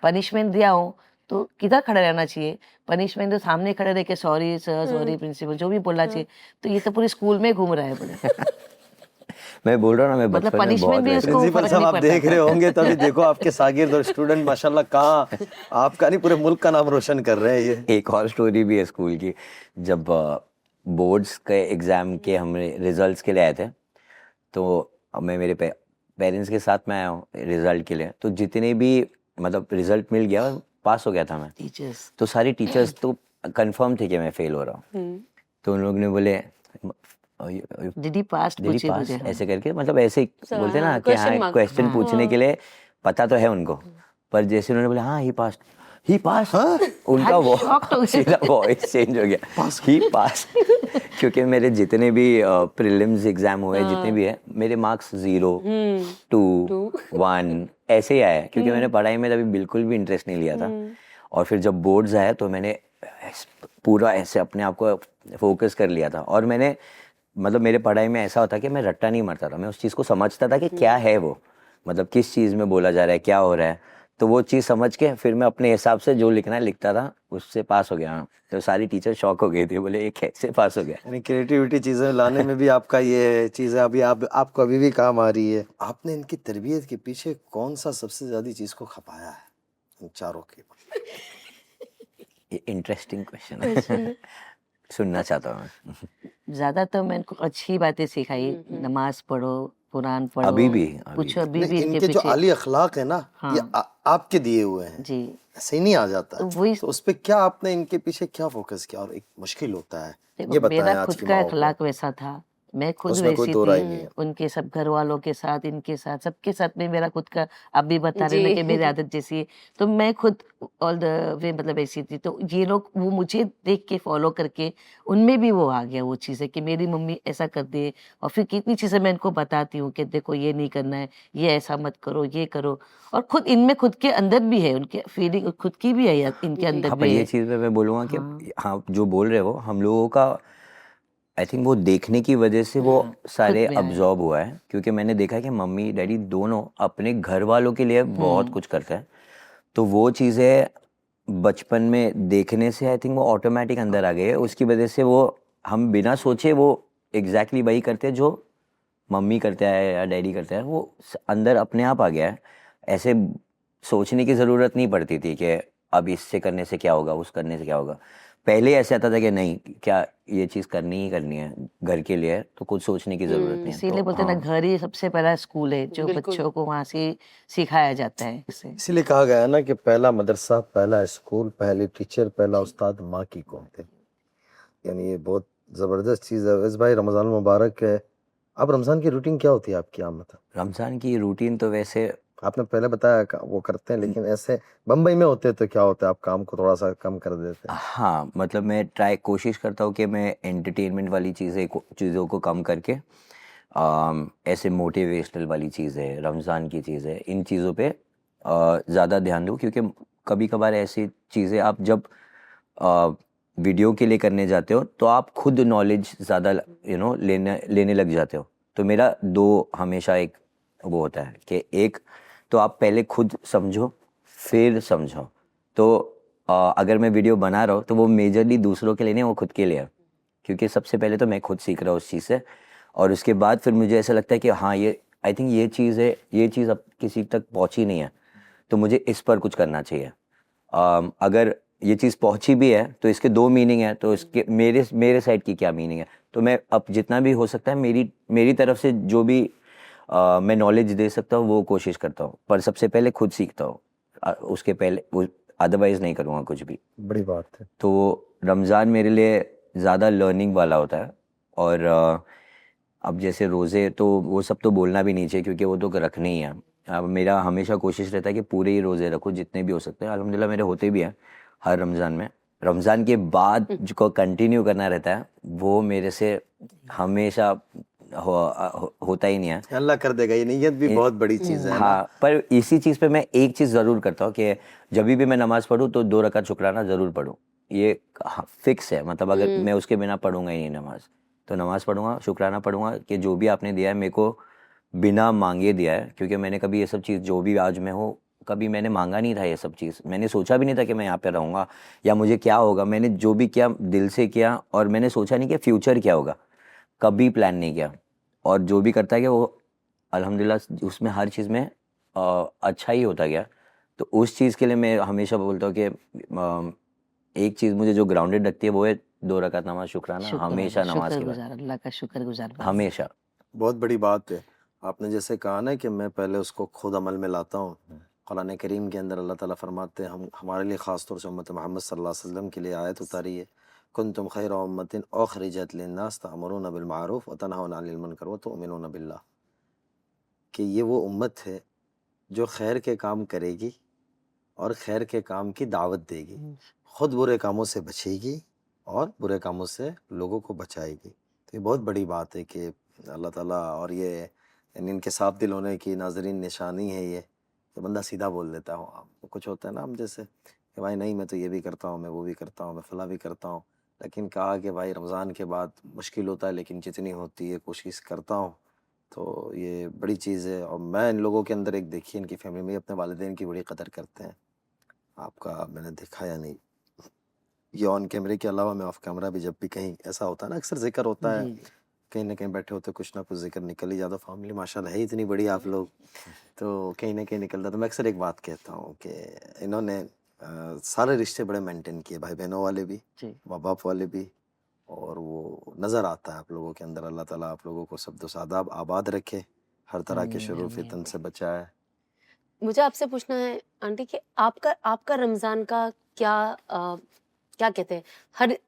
पनिशमेंट दिया हूँ तो किधर खड़ा रहना चाहिए? पनिशमेंट तो सामने खड़े रह के सॉरी सर, सॉरी प्रिंसिपल, जो भी बोलना चाहिए। तो ये तो पूरे स्कूल में घूम रहा है बोले। मैं बोल रहा हूँ ना, मैं मतलब बचपन में punishment बहुत भी वैसे- उसको प्रिंसिपल फर्क साहब नहीं आप पड़ता देख था। रहे होंगे तभी देखो आपके शागिर्द और स्टूडेंट माशाल्लाह कहाँ आपका नहीं पूरे मुल्क का नाम रोशन कर रहे हैं। ये एक और स्टोरी भी है स्कूल की। जब बोर्ड्स के एग्जाम के हमने रिजल्ट्स के लिए आए थे, तो मैं मेरे पेरेंट्स के साथ में आया हूँ रिजल्ट के लिए। तो जितने भी मतलब रिजल्ट मिल गया, पास हो गया था मैं। टीचर्स तो सारी टीचर्स तो कंफर्म थे कि मैं फेल हो रहा हूँ। तो उन लोगों ने बोले did he pass Did he पूछे pass? मुझे, हाँ। ऐसे करके मतलब ऐसे ही बोलते हैं ना कि question हाँ mark। क्वेश्चन हाँ। पूछने के लिए पता तो है उनको, पर जैसे उन्होंने बोला हाँ ही पास उनका हाँ, shocked हो गए। सीधा वॉइस चेंज हो गया, ही पास क्योंकि मेरे जितने भी प्रीलिम्स एग्जाम हुए जितने भी है मेरे मार्क्स 0 2 1 ऐसे ही आए, क्योंकि मैंने पढ़ाई में तभी बिल्कुल भी इंटरेस्ट नहीं लिया था। और फिर जब बोर्ड्स आए तो मैंने पूरा ऐसे अपने आप को फोकस कर लिया था, और मैंने मतलब मेरे पढ़ाई में ऐसा होता कि मैं रट्टा नहीं मारता था, मैं उस चीज़ को समझता था कि क्या है वो, मतलब किस चीज़ में बोला जा रहा है, क्या हो रहा है, तो वो चीज़ समझ के फिर मैं अपने हिसाब से जो लिखना है लिखता था, उससे पास हो गया। तो सारी टीचर शॉक हो गई थी, बोले ये कैसे पास हो गया। यानी क्रिएटिविटी चीजें लाने में भी आपका ये चीज है, अभी आपको अभी भी काम आ रही है। आपने इनकी तरबियत के पीछे कौन सा सबसे ज्यादा चीज को खपाया है इन चारों के? ये इंटरेस्टिंग क्वेश्चन है सुनना चाहता हूँ मैं। ज्यादा तो मैंने इनको अच्छी बातें सिखाई, नमाज पढ़ो, कुरान पढ़ो, अभी भी कुछ अभी नहीं, भी इनके इनके जो पीछे। आली अखलाक है ना, ये हाँ। आपके दिए हुए हैं, जी, ऐसे ही नहीं आ जाता। तो वही तो उस पे क्या आपने इनके पीछे क्या फोकस किया, और एक मुश्किल होता है ये देखो, बताएं मेरा आज खुद की का माओ को। अखलाक वैसा था, मैं खुद उसमें कोई वैसी दो राय थी, नहीं है। उनके सब घर वालों के साथ, इनके साथ, सबके साथ में मेरा खुद का, आप भी बता रहे ना कि मेरी आदत जैसी है, तो मैं खुद ऑल द वे मतलब ऐसी थी। तो ये लोग वो मुझे देख के फॉलो करके उनमें भी वो आ गया वो चीज़ है कि मेरी मम्मी ऐसा कर दे, और फिर कितनी चीज़ें मैं इनको बताती हूँ कि देखो ये नहीं करना है, ये ऐसा मत करो, ये करो। और खुद इनमें खुद के अंदर भी है, उनके फीलिंग खुद की भी है, इनके अंदर हाँ, पर भी ये है। चीज़ पे मैं बोलूँगा कि हाँ। हाँ जो बोल रहे हो हम लोगों का, आई थिंक वो देखने की वजह से वो सारे में आया। अब्जॉर्ब हुआ है, क्योंकि मैंने देखा है कि मम्मी डैडी दोनों अपने घर वालों के लिए बहुत कुछ करते हैं, तो वो चीज़ें बचपन में देखने से आई थिंक वो ऑटोमेटिक अंदर आ गए है, उसकी वजह से वो हम बिना सोचे वो एग्जैक्टली वही करते हैं जो मम्मी करता है या डैडी करता है, वो अंदर अपने आप आ गया है। ऐसे सोचने की ज़रूरत नहीं पड़ती थी कि अब इससे करने से क्या होगा, उस करने से क्या होगा। पहले ऐसे आता था कि नहीं क्या ये चीज़ करनी ही करनी है, घर के लिए है, तो कुछ सोचने की ज़रूरत नहीं है। इसीलिए तो बोलते हैं ना, घर ही सबसे पहला स्कूल है जो बच्चों को वहाँ से सिखाया जाता है इसे। इसीलिए कहा गया है ना कि पहला मदरसा, पहला स्कूल, पहले टीचर, पहला उस्ताद माँ की कौन थे। यानी ये बहुत जबरदस्त चीज़ है। वैसे भाई रमज़ान मुबारक है। अब रमज़ान की रूटीन क्या होती है आपकी आम मतलब? रमज़ान की रूटीन तो वैसे आपने पहले बताया वो करते हैं, लेकिन ऐसे बम्बई में होते तो क्या होता है, आप काम को थोड़ा सा कम कर देते हैं? हाँ, मतलब मैं कोशिश करता हूँ कि मैं एंटरटेनमेंट वाली चीज़ों को कम करके ऐसे मोटिवेशनल वाली चीज़ें, रमज़ान की चीज़ें, इन चीज़ों पे ज़्यादा ध्यान दूँ, क्योंकि कभी कभार ऐसी चीज़ें आप जब वीडियो के लिए करने जाते हो तो आप खुद नॉलेज ज़्यादा लेने लग जाते हो। तो मेरा दो हमेशा एक वो होता है कि एक तो आप पहले खुद समझो फिर समझो। तो अगर मैं वीडियो बना रहा हूँ तो वो मेजरली दूसरों के लिए नहीं, वो खुद के लिए है, क्योंकि सबसे पहले तो मैं खुद सीख रहा हूँ उस चीज़ से, और उसके बाद फिर मुझे ऐसा लगता है कि हाँ ये आई थिंक ये चीज़ है, ये चीज़ अब किसी तक पहुँची नहीं है, तो मुझे इस पर कुछ करना चाहिए। अगर ये चीज़ पहुँची भी है तो इसके दो मीनिंग है, तो इसके मेरे साइड की क्या मीनिंग है, तो मैं अब जितना भी हो सकता है मेरी तरफ से जो भी मैं नॉलेज दे सकता हूँ वो कोशिश करता हूँ, पर सबसे पहले खुद सीखता हूँ, उसके पहले अदरवाइज नहीं करूँगा कुछ भी। बड़ी बात है। तो रमज़ान मेरे लिए ज़्यादा लर्निंग वाला होता है, और अब जैसे रोज़े तो वो सब तो बोलना भी नहीं चाहिए क्योंकि वो तो रखने ही है। अब मेरा हमेशा कोशिश रहता है कि पूरे ही रोज़े रखो जितने भी हो सकते हैं, अल्हम्दुलिल्लाह मेरे होते भी हैं हर रमज़ान में। रमज़ान के बाद जो कंटिन्यू करना रहता है वो मेरे से हमेशा होता ही नहीं है। अल्लाह कर देगा, ये नीयत भी बहुत बड़ी चीज़ है ना। हाँ, पर इसी चीज़ पे मैं एक चीज़ ज़रूर करता हूँ कि जब भी मैं नमाज़ पढ़ूँ तो 2 रकात शुक्राना ज़रूर पढूँ। ये फिक्स है, मतलब अगर मैं उसके बिना पढ़ूंगा ही नहीं नमाज़, तो नमाज़ पढ़ूंगा, शुक्राना पढ़ूंगा कि जो भी आपने दिया है मेरे को बिना मांगे दिया है, क्योंकि मैंने कभी ये सब चीज़ जो भी आज मैं हूँ कभी मैंने मांगा नहीं था। ये सब चीज़ मैंने सोचा भी नहीं था कि मैं यहाँ पे रहूँगा या मुझे क्या होगा। मैंने जो भी किया दिल से किया, और मैंने सोचा नहीं कि फ्यूचर क्या होगा, कभी प्लान नहीं किया। और जो भी करता है कि वो अल्हम्दुलिल्लाह उसमें हर चीज़ में अच्छा ही होता गया। तो उस चीज़ के लिए मैं हमेशा बोलता हूँ कि एक चीज़ मुझे जो ग्राउंडेड रखती है वो है 2 रकात नमाज शुक्राना, हमेशा नमाज के बाद, अल्लाह का शुक्रगुजार बनो। हमेशा। बहुत बड़ी बात है। आपने जैसे कहा ना कि मैं पहले उसको खुद अमल में लाता हूँ। कुरान करीम के अंदर अल्लाह ताला फरमाते हैं, हम हमारे लिए ख़ास तौर से उम्मत मोहम्मद सल्लल्लाहु अलैहि वसल्लम के लिए आयत उतारी है। कुंतुम खैरा उम्मतिन उखरिजत लिन्नास तअमुरूना बिल मारूफ व तनहौना अनिल मुनकर व तुमिनूना बिल्लाह, कि ये वो उम्मत है जो खैर के काम करेगी और खैर के काम की दावत देगी, खुद बुरे कामों से बचेगी और बुरे कामों से लोगों को बचाएगी। तो ये बहुत बड़ी बात है कि अल्लाह ताला, और ये इनके साफ दिल होने की नाजरीन निशानी है ये, कि बंदा सीधा बोल देता हूँ। कुछ होता है ना हम जैसे कि भाई नहीं मैं तो ये भी करता हूँ, मैं वो भी करता हूँ, मैं फला भी करता हूँ, लेकिन कहा कि भाई रमज़ान के बाद मुश्किल होता है, लेकिन जितनी होती है कोशिश करता हूँ। तो ये बड़ी चीज़ है। और मैं इन लोगों के अंदर एक देखी, इनकी फैमिली में अपने वालिदैन की बड़ी कदर करते हैं। आपका मैंने देखा या नहीं, ये ऑन कैमरे के अलावा मैं ऑफ कैमरा भी जब भी कहीं ऐसा होता है ना, अक्सर जिक्र होता है, कहीं ना कहीं बैठे होते कुछ ना कुछ जिक्र निकल ही जाता। फैमिली माशाल्लाह है इतनी बड़ी आप लोग, तो कहीं ना कहीं निकलता। तो मैं अक्सर एक बात कहता हूँ कि इन्होंने सारे रिश्ते बड़े मेंटेन किए, भाई बहनों वाले भी, माँ बाप वाले भी, और वो नज़र आता है आप लोगों के अंदर। अल्लाह ताला आप लोगों को सब्द सादाब आबाद रखे, हर तरह के शुरू फितन से बचाए। मुझे आपसे पूछना है आंटी कि आपका रमजान का क्या कहते हैं,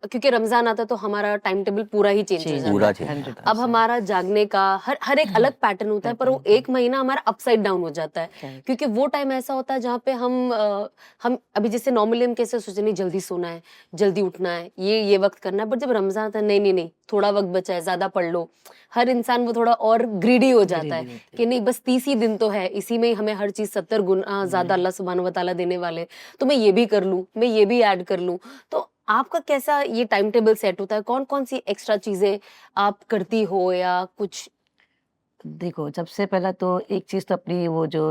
क्योंकि रमजान आता है तो हमारा टाइम टेबल पूरा ही चेंज हो पूरा जाता है। चेंज। अब हमारा जागने का हर एक अलग पैटर्न होता है, पर वो एक महीना हमारा अपसाइड डाउन हो जाता है, क्योंकि वो टाइम ऐसा होता है जहाँ पे हम अभी जैसे नॉर्मली हम कैसे सोचते नहीं जल्दी सोना है, जल्दी उठना है, ये वक्त करना है, बट जब रमजान आता है नहीं थोड़ा वक्त बचा है, ज्यादा पढ़ लो। हर इंसान वो थोड़ा और ग्रीडी हो जाता है कि नहीं बस 30 ही दिन तो है, इसी में ही हमें हर चीज 70 गुना ज्यादा अल्लाह सुब्हान व तआला देने वाले, तो मैं ये भी कर लूं, मैं ये भी ऐड कर लूं। तो आपका कैसा ये टाइम टेबल सेट होता है, कौन कौन सी एक्स्ट्रा चीजें आप करती हो या कुछ? देखो, सबसे पहला तो एक चीज तो अपनी वो जो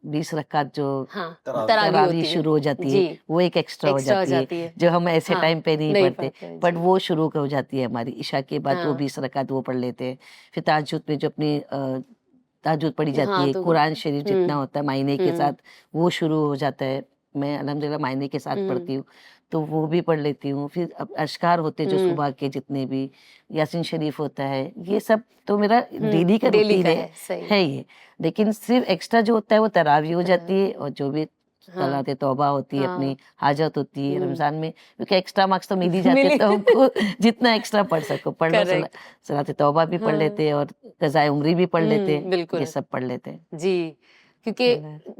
20 रकात जो हाँ, तरावी होती है। शुरू हो जाती जी, है, वो एक एक्स्ट्रा हो जाती है, जो हम ऐसे हाँ, टाइम पे नहीं नहीं पढ़ते, पढ़ते, बट जी। वो शुरू हो जाती है हमारी इशा के बाद। वो हाँ। 20 रकात वो पढ़ लेते हैं। फिर तहज्जुद में जो अपनी तहज्जुद पढ़ी जाती हाँ, है, तो कुरान शरीफ जितना हम्म होता है मायने के हम्म साथ, वो शुरू हो जाता है। मैं अल्हम्दुलिल्लाह मायने के साथ पढ़ती हूँ, तो वो भी पढ़ लेती हूँ। फिर अब अश्कार होते हैं जो सुबह के जितने भी, यासीन शरीफ होता है, ये सब तो मेरा डेली का डेली रूटीन का है, सही। है ये। लेकिन सिर्फ एक्स्ट्रा जो होता है वो तरावी हो जाती है, और जो भी हाँ। सलात तौबा होती है, हाँ। अपनी हाजत होती है रमजान में, क्योंकि एक्स्ट्रा मार्क्स तो मिल ही जाते हैं, तो हमको जितना एक्स्ट्रा पढ़ सको पढ़ लो। Correct. सलात तौबा भी पढ़ लेते हैं, और कज़ाए उम्री भी पढ़ लेते हैं, बिल्कुल। ये सब पढ़ लेते हैं। जी, क्योंकि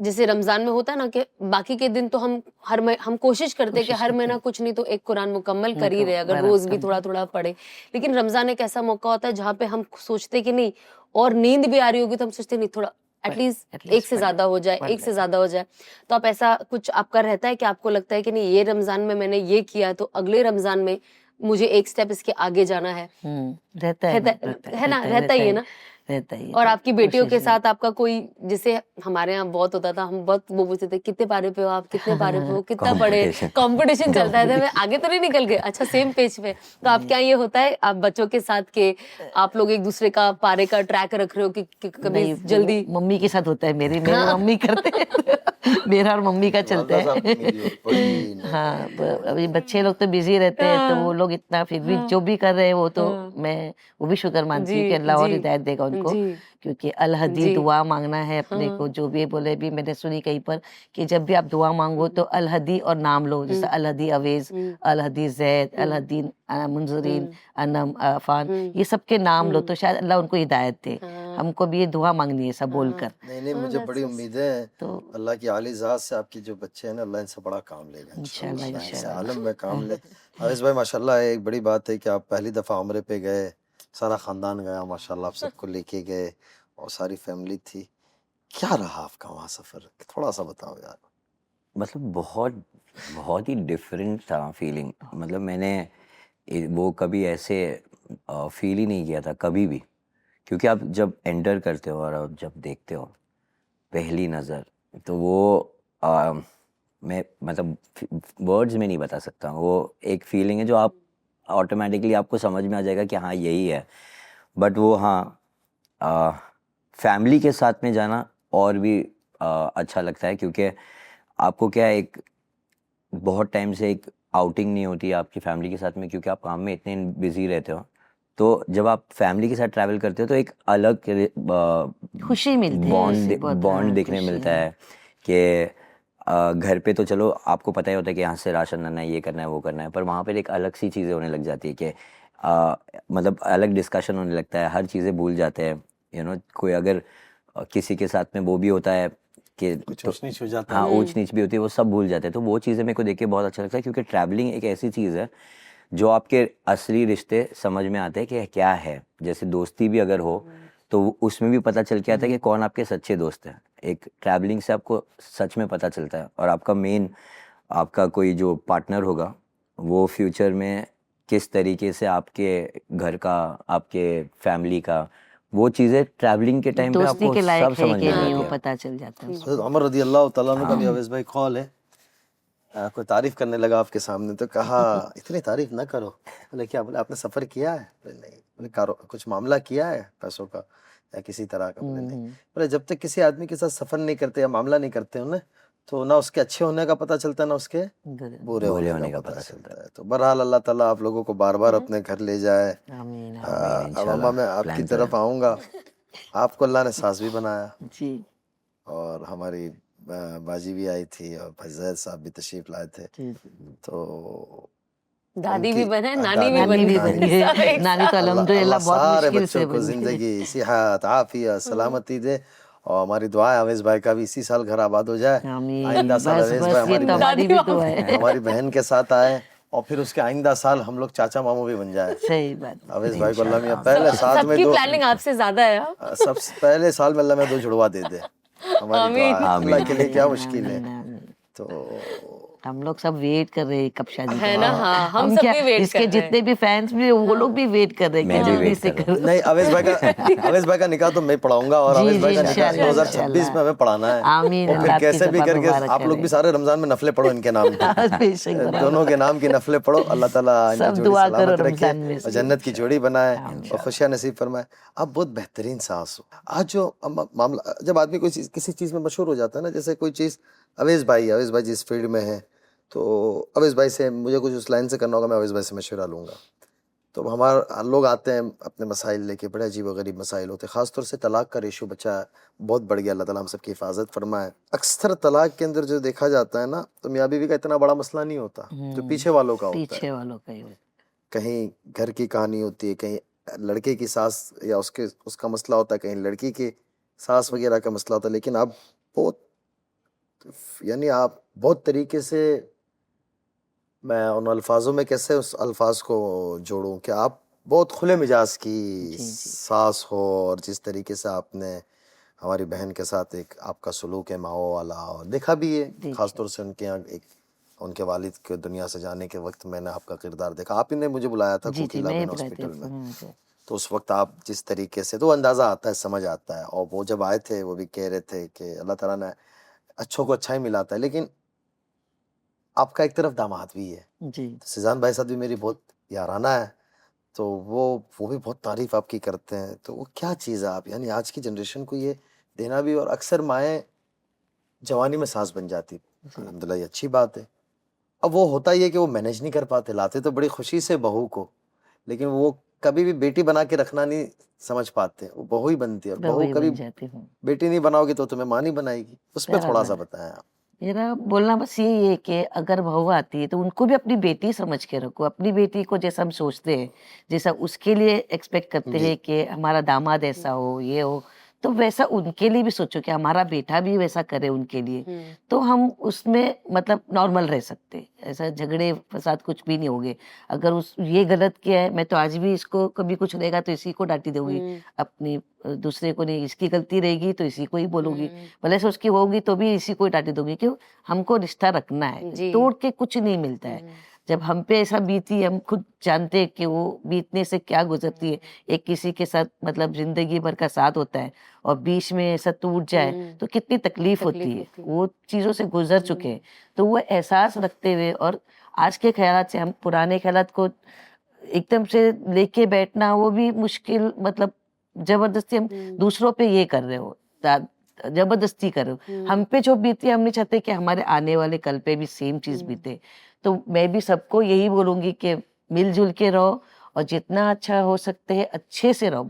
जैसे रमजान में होता है ना कि बाकी के दिन तो हम कोशिश करते हैं कि हर महीना कुछ नहीं तो एक कुरान मुकम्मल कर ही रहे, अगर रोज भी थोड़ा थोड़ा पढ़े। लेकिन रमजान एक ऐसा मौका होता है जहाँ पे हम सोचते कि नहीं, और नींद भी आ रही होगी तो हम सोचते नहीं थोड़ा एटलीस्ट एक से ज्यादा हो जाए, एक से ज्यादा हो जाए। तो आप ऐसा कुछ आपका रहता है कि आपको लगता है कि नहीं ये रमजान में मैंने ये किया तो अगले रमजान में मुझे एक स्टेप इसके आगे जाना है? रहता है ना, रहता ही है ना। रहता ही है। और तो आपकी बेटियों के कोशिश साथ आपका कोई, जैसे हमारे यहाँ बहुत होता था, हम बहुत वो पूछते थे कितने पारे पे हो आप, कितने पारे पे हो, कितना पढ़े, कंपटीशन चलता है, मैं आगे तो नहीं निकल गए, अच्छा सेम पेज पे। तो आप क्या ये होता है आप बच्चों के साथ के आप लोग एक दूसरे का पारे का ट्रैक रख रहे हो कि कभी नहीं, जल्दी? मम्मी के साथ होता है, मेरे मम्मी करते हैं मेरा और मम्मी का चलता है। हाँ, अभी बच्चे लोग तो बिजी रहते हैं, तो वो लोग इतना फिर भी जो भी कर रहे हैं वो तो मैं वो भी शुक्र मानती हूँ कि अल्लाह और हिदायत देगा उनको, क्योंकि अल हदी दुआ मांगना है अपने को। जो भी बोले भी मैंने सुनी कहीं पर कि जब भी आप दुआ मांगो तो अल हदी और नाम लो, जैसे अल हदी अवेज, अल हदी जैद, अल हदी मुंजरीन, अनम अफान, ये सबके नाम लो तो शायद अल्लाह उनको हिदायत दे। हमको भी ये दुआ मांगनी है सब बोलकर। नहीं मुझे बड़ी उम्मीद है तो अल्लाह की आली ज़ात से आपके जो बच्चे हैं ना, अल्लाह इनसे बड़ा काम लेगा इंशाल्लाह, ऐसे आलम में काम ले। आवेश भाई माशाल्लाह एक बड़ी बात है कि आप पहली दफ़ा उम्रे पे गए, सारा ख़ानदान गया माशाल्लाह, आप सबको लेके गए और सारी फैमिली थी। क्या रहा आपका वहाँ सफ़र, थोड़ा सा बताओ यार। मतलब बहुत ही डिफरेंट था फीलिंग। मतलब मैंने वो कभी ऐसे फील ही नहीं किया था कभी भी, क्योंकि आप जब एंटर करते हो और आप जब देखते हो पहली नज़र, तो वो मैं मतलब वर्ड्स में नहीं बता सकता। वो एक फीलिंग है जो आप ऑटोमेटिकली आपको समझ में आ जाएगा कि हाँ यही है। बट वो हाँ फैमिली के साथ में जाना और भी अच्छा लगता है, क्योंकि आपको क्या है, एक बहुत टाइम से एक आउटिंग नहीं होती आपकी फैमिली के साथ में, क्योंकि आप काम में इतने बिजी रहते हो। तो जब आप फैमिली के साथ ट्रैवल करते हो तो एक अलग खुशी मिलती है, बॉन्ड देखने मिलता है कि घर पे तो चलो आपको पता ही होता है कि यहाँ से राशन लाना है, ये करना है, वो करना है, पर वहाँ पर एक अलग सी चीज़ें होने लग जाती है कि मतलब अलग डिस्कशन होने लगता है, हर चीज़ें भूल जाते हैं, कोई अगर किसी के साथ में वो भी होता है कि कुछ ऊंच नीच हो जाता है। हाँ, ऊंच नीच भी होती है, वो सब भूल जाते हैं। तो वो चीज़ें मेरे को देख के बहुत अच्छा लगता है, क्योंकि ट्रैवलिंग एक ऐसी चीज़ है जो आपके असली रिश्ते समझ में आते हैं कि क्या है। जैसे दोस्ती भी अगर हो तो उसमें भी पता चल के आता है कि कौन आपके सच्चे दोस्त हैं। एक ट्रैवलिंग से आपको सच में पता चलता है, और आपका कोई जो पार्टनर होगा वो फ्यूचर में किस तरीके से आपके घर का, आपके फैमिली का, वो चीज़ें ट्रैवलिंग के टाइम पे दोस्ती आपको के सब लायक है समझ कि में नहीं, आती वो है। पता चल जाता है। हज़रत उमर रज़ी अल्लाह तआला अन्हु का भी अवैस भाई कॉल है, कोई तारीफ करने लगा आपके सामने, तो कहा इतनी तारीफ ना करो। बोले क्या? बोले आपने सफ़र किया है? बोले नहीं। बोले कुछ मामला किया है पैसों का या किसी तरह का? बोले नहीं। बोले जब तक किसी आदमी के साथ सफ़र नहीं करते या मामला नहीं करते हो ना, तो ना उसके अच्छे होने का पता चलता है, ना उसके बुरे होने का पता चलता है। तो बहरहाल अल्लाह ताला आप लोगों को बार बार अपने घर ले जाए। आमीन अब अम्मा मैं आपकी तरफ आऊँगा। आपको अल्लाह ने सास भी बनाया, जी। और हमारी बाजी भी आई थी, और भाई जैद साहब भी तशरीफ लाए थे। जी। तो दादी भी उनकी बने, नानी दादी भी नानी बन भी गई। बन गई। सब एक नानी तो साथ। अल्हम्दुलिल्लाह अल्लाह बहुत सारे मुश्किल से बच्चों को बन गई। जिंदगी, सेहत, आफियत, सलामती दे। और हमारी दुआ है अवेश भाई का भी इसी साल घर आबाद हो जाए। आमीन। आइंदा साल बस अवेश बस भाई ये हमारी तो बहन हमारी भी दुआ है। हमारी बहन के साथ आए, और फिर उसके आइंदा साल हम लोग चाचा मामू भी बन जाए। सही बात। अवेश भाई को अल्लाह मियां पहले साथ में सबकी दो, प्लानिंग आपसे ज्यादा है। हाँ? सबसे पहले साल में अल्लाह में 2 जुड़वा दे दे। हमारी दुआ है, आमीन। अल्लाह के लिए क्या आमीन, मुश्किल है। आमीन, आमीन। तो हम लोग सब वेट कर रहे हैं कब शादी है का ना, है। हाँ, हम सब क्या, भी वेट इसके कर रहे हैं। जितने भी फैंस भी हैं, वो लोग भी वेट कर रहे हैं मैं कि भी जल्दी वेट से कर रहा करो। नहीं, अवेश भाई का निकाह तो मैं पढ़ाऊंगा, और जी, अवेश जी, भाई का निकाह इंशाल्लाह, 2026 में हमें पढ़ाना है। आमीन, और फिर अल्लाह आपकी कैसे भी सफा करके मुबारक आप लोग करे। भी सारे रमजान में नफले पढ़ो इनके नाम की। बेशक बराबर। दोनों के नाम की नफले पढ़ो। अल्लाह ताला इनकी सब जोड़ी दुआ करो सलामत रखे, रमजान में और जन्नत की जोड़ी बनाए, और खुशियां नसीब फरमाए। आप बहुत बेहतरीन सास हो। आज जो मामला, जब आदमी कोई चीज किसी चीज में मशहूर हो जाता है ना, जैसे कोई चीज, अवेश भाई जिस फील्ड में है, तो अवेश भाई से मुझे कुछ उस लाइन से करना होगा, मैं अवेश भाई से मशवरा लूंगा। तो हमारे लोग आते हैं अपने मसाइल लेके, बड़े अजीब व गरीब मसाइल होते हैं, ख़ासतौर से तलाक़ का रेशो बच्चा बहुत बढ़ गया। अल्लाह ताला हम सबकी हिफाजत फरमाए। अक्सर तलाक़ के अंदर जो देखा जाता है ना, तो मियाँ बीवी का इतना बड़ा मसला नहीं होता जो पीछे वालों का होता है। पीछे वालों का ही होता कहीं घर की कहानी होती है, कहीं लड़के की सास या उसका मसला होता है, कहीं लड़की की सास वगैरह का मसला होता है। लेकिन आप बहुत तरीके से, मैं उन अल्फाजों में कैसे उस अल्फाज को जोड़ूं कि आप बहुत खुले मिजाज की सास हो, और जिस तरीके से आपने हमारी बहन के साथ एक आपका सलूक है माओ वाला, और देखा भी है खासतौर से उनके यहाँ उनके वालिद के दुनिया से जाने के वक्त मैंने आपका किरदार देखा। आप ही ने मुझे बुलाया था कोकिला बेन हॉस्पिटल में, तो उस वक्त आप जिस तरीके से, तो अंदाज़ा आता है, समझ आता है। और वो जब आए थे वो भी कह रहे थे कि अल्लाह ताला ने अच्छों को अच्छा ही मिलाता है, लेकिन आपका एक तरफ दामाद भी है। तो सिजान भाई साहब भी मेरी बहुत याराना है, तो वो भी बहुत तारीफ आपकी करते हैं। तो वो क्या चीज़ है आप, यानी आज की जनरेशन को ये देना भी, और अक्सर माएँ जवानी में सास बन जाती, अल्हम्दुलिल्लाह ये अच्छी बात है। अब वो होता ही है कि वो मैनेज नहीं कर पाते, लाते तो बड़ी खुशी से बहू को, लेकिन वो कभी भी बेटी बना के रखना नहीं समझ पाते, वो बहू ही बनती है। और बहू कभी बेटी नहीं बनाओगे तो तुम्हें माँ नहीं बनाएगी। उस पर थोड़ा सा बताएं आप। मेरा बोलना बस यही है कि अगर बहू आती है तो उनको भी अपनी बेटी समझ के रखो। अपनी बेटी को जैसा हम सोचते हैं, जैसा उसके लिए एक्सपेक्ट करते हैं कि हमारा दामाद ऐसा हो, ये हो, तो वैसा उनके लिए भी सोचो कि हमारा बेटा भी वैसा करे उनके लिए। तो हम उसमें मतलब नॉर्मल रह सकते, ऐसा झगड़े फसाद कुछ भी नहीं होंगे। अगर उस ये गलत किया है, मैं तो आज भी इसको कभी कुछ रहेगा तो इसी को डांटी दूंगी, अपनी दूसरे को नहीं। इसकी गलती रहेगी तो इसी को ही बोलूंगी, भले से उसकी होगी तो भी इसी को ही डांटी दूंगी। क्यों? हमको रिश्ता रखना है, तोड़ के कुछ नहीं मिलता है। जब हम पे ऐसा बीती, हम खुद जानते हैं कि वो बीतने से क्या गुजरती है। एक किसी के साथ मतलब जिंदगी भर का साथ होता है, और बीच में ऐसा टूट जाए तो कितनी तकलीफ होती है। वो चीज़ों से गुजर चुके हैं, तो वो एहसास रखते हुए, और आज के ख्यालात से हम पुराने ख्यालात को एकदम से लेके बैठना, वो भी मुश्किल। मतलब जबरदस्ती हम दूसरों पे ये कर रहे हो, जबरदस्ती कर रहे हो। हम पे जो बीती, हम नहीं चाहते कि हमारे आने वाले कल पे भी सेम चीज़ बीते। तो मैं भी सबको यही बोलूँगी कि मिलजुल के रहो, और जितना अच्छा हो सकते हैं अच्छे से रहो।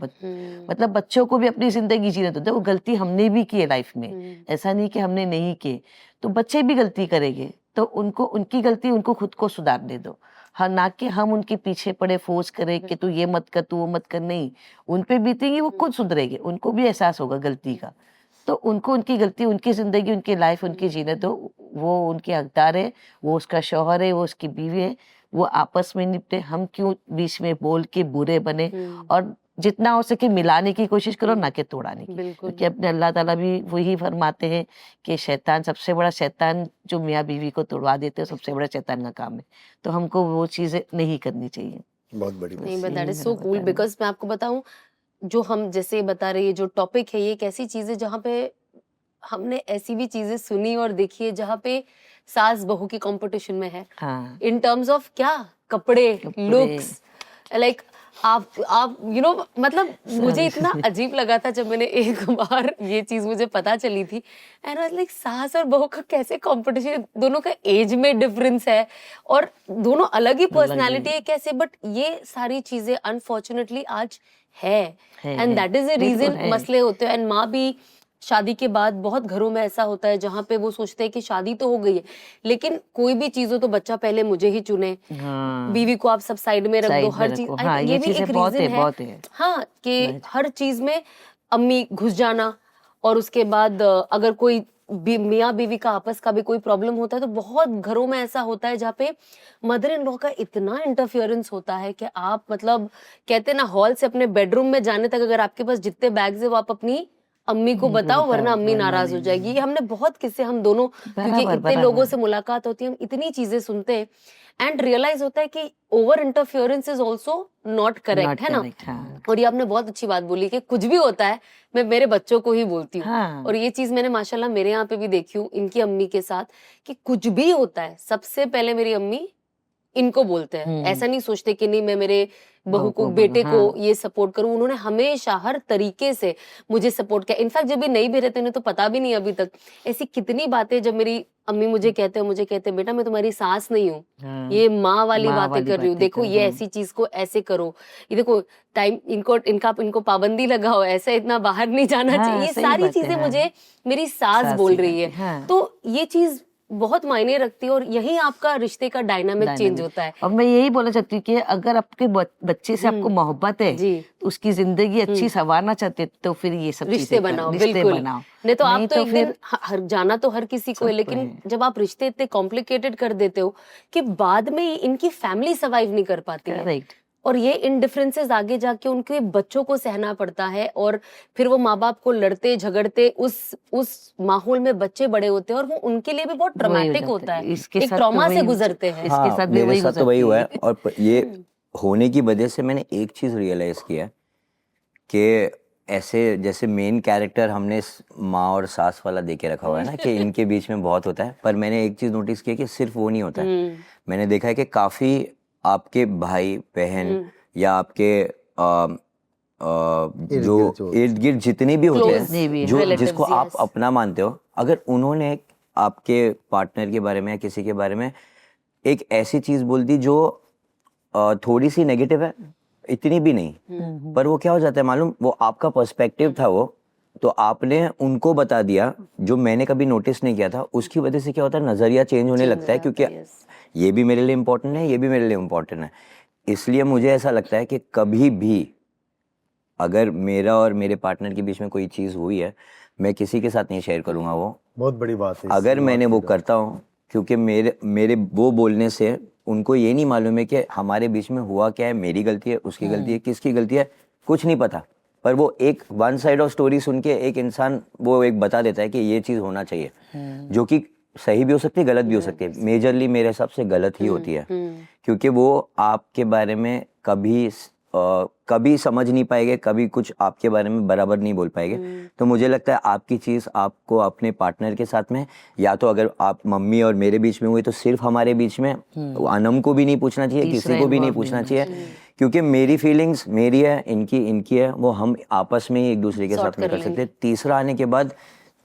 मतलब बच्चों को भी अपनी जिंदगी जीने दो। देखो गलती हमने भी की है लाइफ में, ऐसा नहीं कि हमने नहीं की, तो बच्चे भी गलती करेंगे, तो उनको उनकी गलती उनको खुद को सुधारने दो। हाँ, ना कि हम उनके पीछे पड़े फोर्स करें कि तू ये मत कर, तू वो मत कर। नहीं, उन पे बीतेंगी, वो खुद सुधरेंगे, उनको भी एहसास होगा गलती का। तो उनको उनकी गलती, उनकी जिंदगी, उनकी लाइफ उनकी जीने दो। वो उनके हकदार है, वो उसका शौहर है, वो उसकी बीवी है, वो आपस में निपटे। हम क्यों बीच में बोल के बुरे बने? और जितना हो सके मिलाने की कोशिश करो, ना कि तोड़ाने की। क्योंकि अपने अल्लाह ताला भी वही फरमाते हैं कि शैतान, सबसे बड़ा शैतान जो मियाँ बीवी को तोड़वा देते हैं, सबसे बड़ा शैतान का काम है। तो हमको वो चीजें नहीं करनी चाहिए। बहुत बड़ी बात। नहीं, but that is so cool, because मैं आपको बताऊं, जो हम जैसे बता रही है, जो टॉपिक है, ये एक ऐसी चीज है जहाँ पे हमने ऐसी भी चीजें सुनी और देखी है जहाँ पे सास बहू की कंपटीशन में है, हाँ, इन टर्म्स ऑफ क्या, कपड़े, लुक्स, लाइक आप यू नो, मतलब मुझे इतना अजीब लगा था जब मैंने एक बार ये चीज मुझे पता चली थी, एंड वाज लाइक सास और बहू का कैसे कंपटीशन, दोनों का एज में डिफरेंस है और दोनों अलग ही पर्सनालिटी है कैसे, बट ये सारी चीजें अनफॉर्चुनेटली आज है, and that is a reason मसले होते हैं। एंड माँ भी शादी के बाद, बहुत घरों में ऐसा होता है जहाँ पे वो सोचते हैं कि शादी तो हो गई है, लेकिन कोई भी चीज हो तो बच्चा पहले मुझे ही चुने, हाँ, बीवी को आप सब साइड में रख दो, साइड में हर चीज। रखो। हाँ, ये ये भी चीजें एक बहुत रीजन है, बहुत है। हाँ, कि हर चीज में अम्मी घुस जाना, और उसके बाद अगर कोई मियाँ बीवी का आपस का भी कोई प्रॉब्लम होता है तो बहुत घरों में ऐसा होता है जहाँ पे मदर इन लॉ का इतना इंटरफियरेंस होता है कि आप, मतलब कहते हैं ना, हॉल से अपने बेडरूम में जाने तक अगर आपके पास जितने बैग्स है वो आप अपनी अम्मी को बताओ, वरना अम्मी नाराज हो जाएगी। ये हमने बहुत किस्से, हम दोनों, क्योंकि इतने लोगों से मुलाकात होती है, हम इतनी चीजें सुनते हैं एंड रियलाइज होता है कि over interference is also not correct, है ना। हाँ, और ये आपने बहुत अच्छी बात बोली कि कुछ भी होता है मैं मेरे बच्चों को ही बोलती हूँ। हाँ। और ये चीज मैंने माशाल्लाह मेरे यहाँ पे भी देखी हूँ इनकी अम्मी के साथ, कि कुछ भी होता है सबसे पहले मेरी अम्मी इनको बोलते हैं, ऐसा नहीं सोचते कि नहीं मैं मेरे बहू को, बेटे को ये सपोर्ट करूं। उन्होंने हमेशा हर तरीके से मुझे सपोर्ट किया। इनफैक्ट जब भी नहीं भी रहते, उन्हें तो पता भी नहीं अभी तक, ऐसी कितनी बातें जब मेरी अम्मी मुझे कहते हैं बेटा मैं तुम्हारी सास नहीं हूँ, ये माँ वाली बातें कर रही हूँ, देखो ये ऐसी चीज को ऐसे करो, ये देखो टाइम इनको पाबंदी लगाओ, ऐसा इतना बाहर नहीं जाना चाहिए, ये सारी चीजें मुझे मेरी सास बोल रही है। तो ये चीज बहुत मायने रखती है और यही आपका रिश्ते का डायनामिक चेंज होता है। और मैं यही बोलना चाहती हूँ कि अगर आपके बच्चे से आपको मोहब्बत है, तो उसकी जिंदगी अच्छी संवारना चाहते तो फिर ये सब रिश्ते बनाओ, बिल्कुल। नहीं तो आप तो एक दिन जाना तो हर किसी को है, लेकिन जब आप रिश्ते इतने कॉम्प्लिकेटेड कर देते हो कि बाद में इनकी फैमिली सर्वाइव नहीं कर पाती है, और ये इन डिफरेंसेस आगे जाके उनके बच्चों को सहना पड़ता है, और फिर वो माँ बाप को लड़ते झगड़ते उस माहौल में बच्चे बड़े होते हैं, और वो उनके लिए भी बहुत ट्रॉमेटिक होता है, एक ट्रॉमा से गुजरते हैं। इसके साथ मेरे साथ तो वही हुआ है। और ये होने की वजह से मैंने एक चीज रियलाइज किया कि ऐसे जैसे मेन कैरेक्टर हमने माँ और सास वाला दे के रखा हुआ है ना, कि इनके बीच में बहुत होता है, पर मैंने एक चीज नोटिस किया कि सिर्फ वो नहीं होता है। मैंने देखा है कि काफी आपके भाई बहन या आपके जो इर्द गिर्द जितने भी होते हैं, जो जिसको आप अपना मानते हो, अगर उन्होंने आपके पार्टनर के बारे में या किसी के बारे में एक ऐसी चीज बोल दी जो थोड़ी सी नेगेटिव है, इतनी भी नहीं, पर वो क्या हो जाता है मालूम, वो आपका पर्सपेक्टिव था वो, तो आपने उनको बता दिया जो मैंने कभी नोटिस नहीं किया था। उसकी वजह से क्या होता है, नजरिया चेंज होने लगता है, क्योंकि ये भी मेरे लिए इम्पोर्टेंट है, ये भी मेरे लिए इम्पोर्टेंट है। इसलिए मुझे ऐसा लगता है कि कभी भी अगर मेरा और मेरे पार्टनर के बीच में कोई चीज़ हुई है, मैं किसी के साथ नहीं शेयर करूँगा। वो बहुत बड़ी बात है। अगर मैंने वो करता हूँ, क्योंकि मेरे वो बोलने से उनको ये नहीं मालूम है कि हमारे बीच में हुआ क्या है, मेरी गलती है, उसकी गलती है, किसकी गलती है, कुछ नहीं पता। पर वो एक वन साइड ऑफ स्टोरी सुन के एक इंसान वो एक बता देता है कि ये चीज़ होना चाहिए, जो कि सही भी हो सकती है, गलत भी हो सकती है। मेजरली मेरे हिसाब से गलत ही होती है, क्योंकि वो आपके बारे में कभी समझ नहीं पाएंगे, कभी कुछ आपके बारे में बराबर नहीं बोल पाएंगे। तो मुझे लगता है आपकी चीज़ आपको अपने पार्टनर के साथ में, या तो अगर आप मम्मी और मेरे बीच में हुई तो सिर्फ हमारे बीच में, अनम को भी नहीं पूछना चाहिए, किसी को भी नहीं पूछना चाहिए, क्योंकि मेरी फीलिंग्स मेरी है, इनकी है, वो हम आपस में ही एक दूसरे के साथ में कर सकते हैं। तीसरा आने के बाद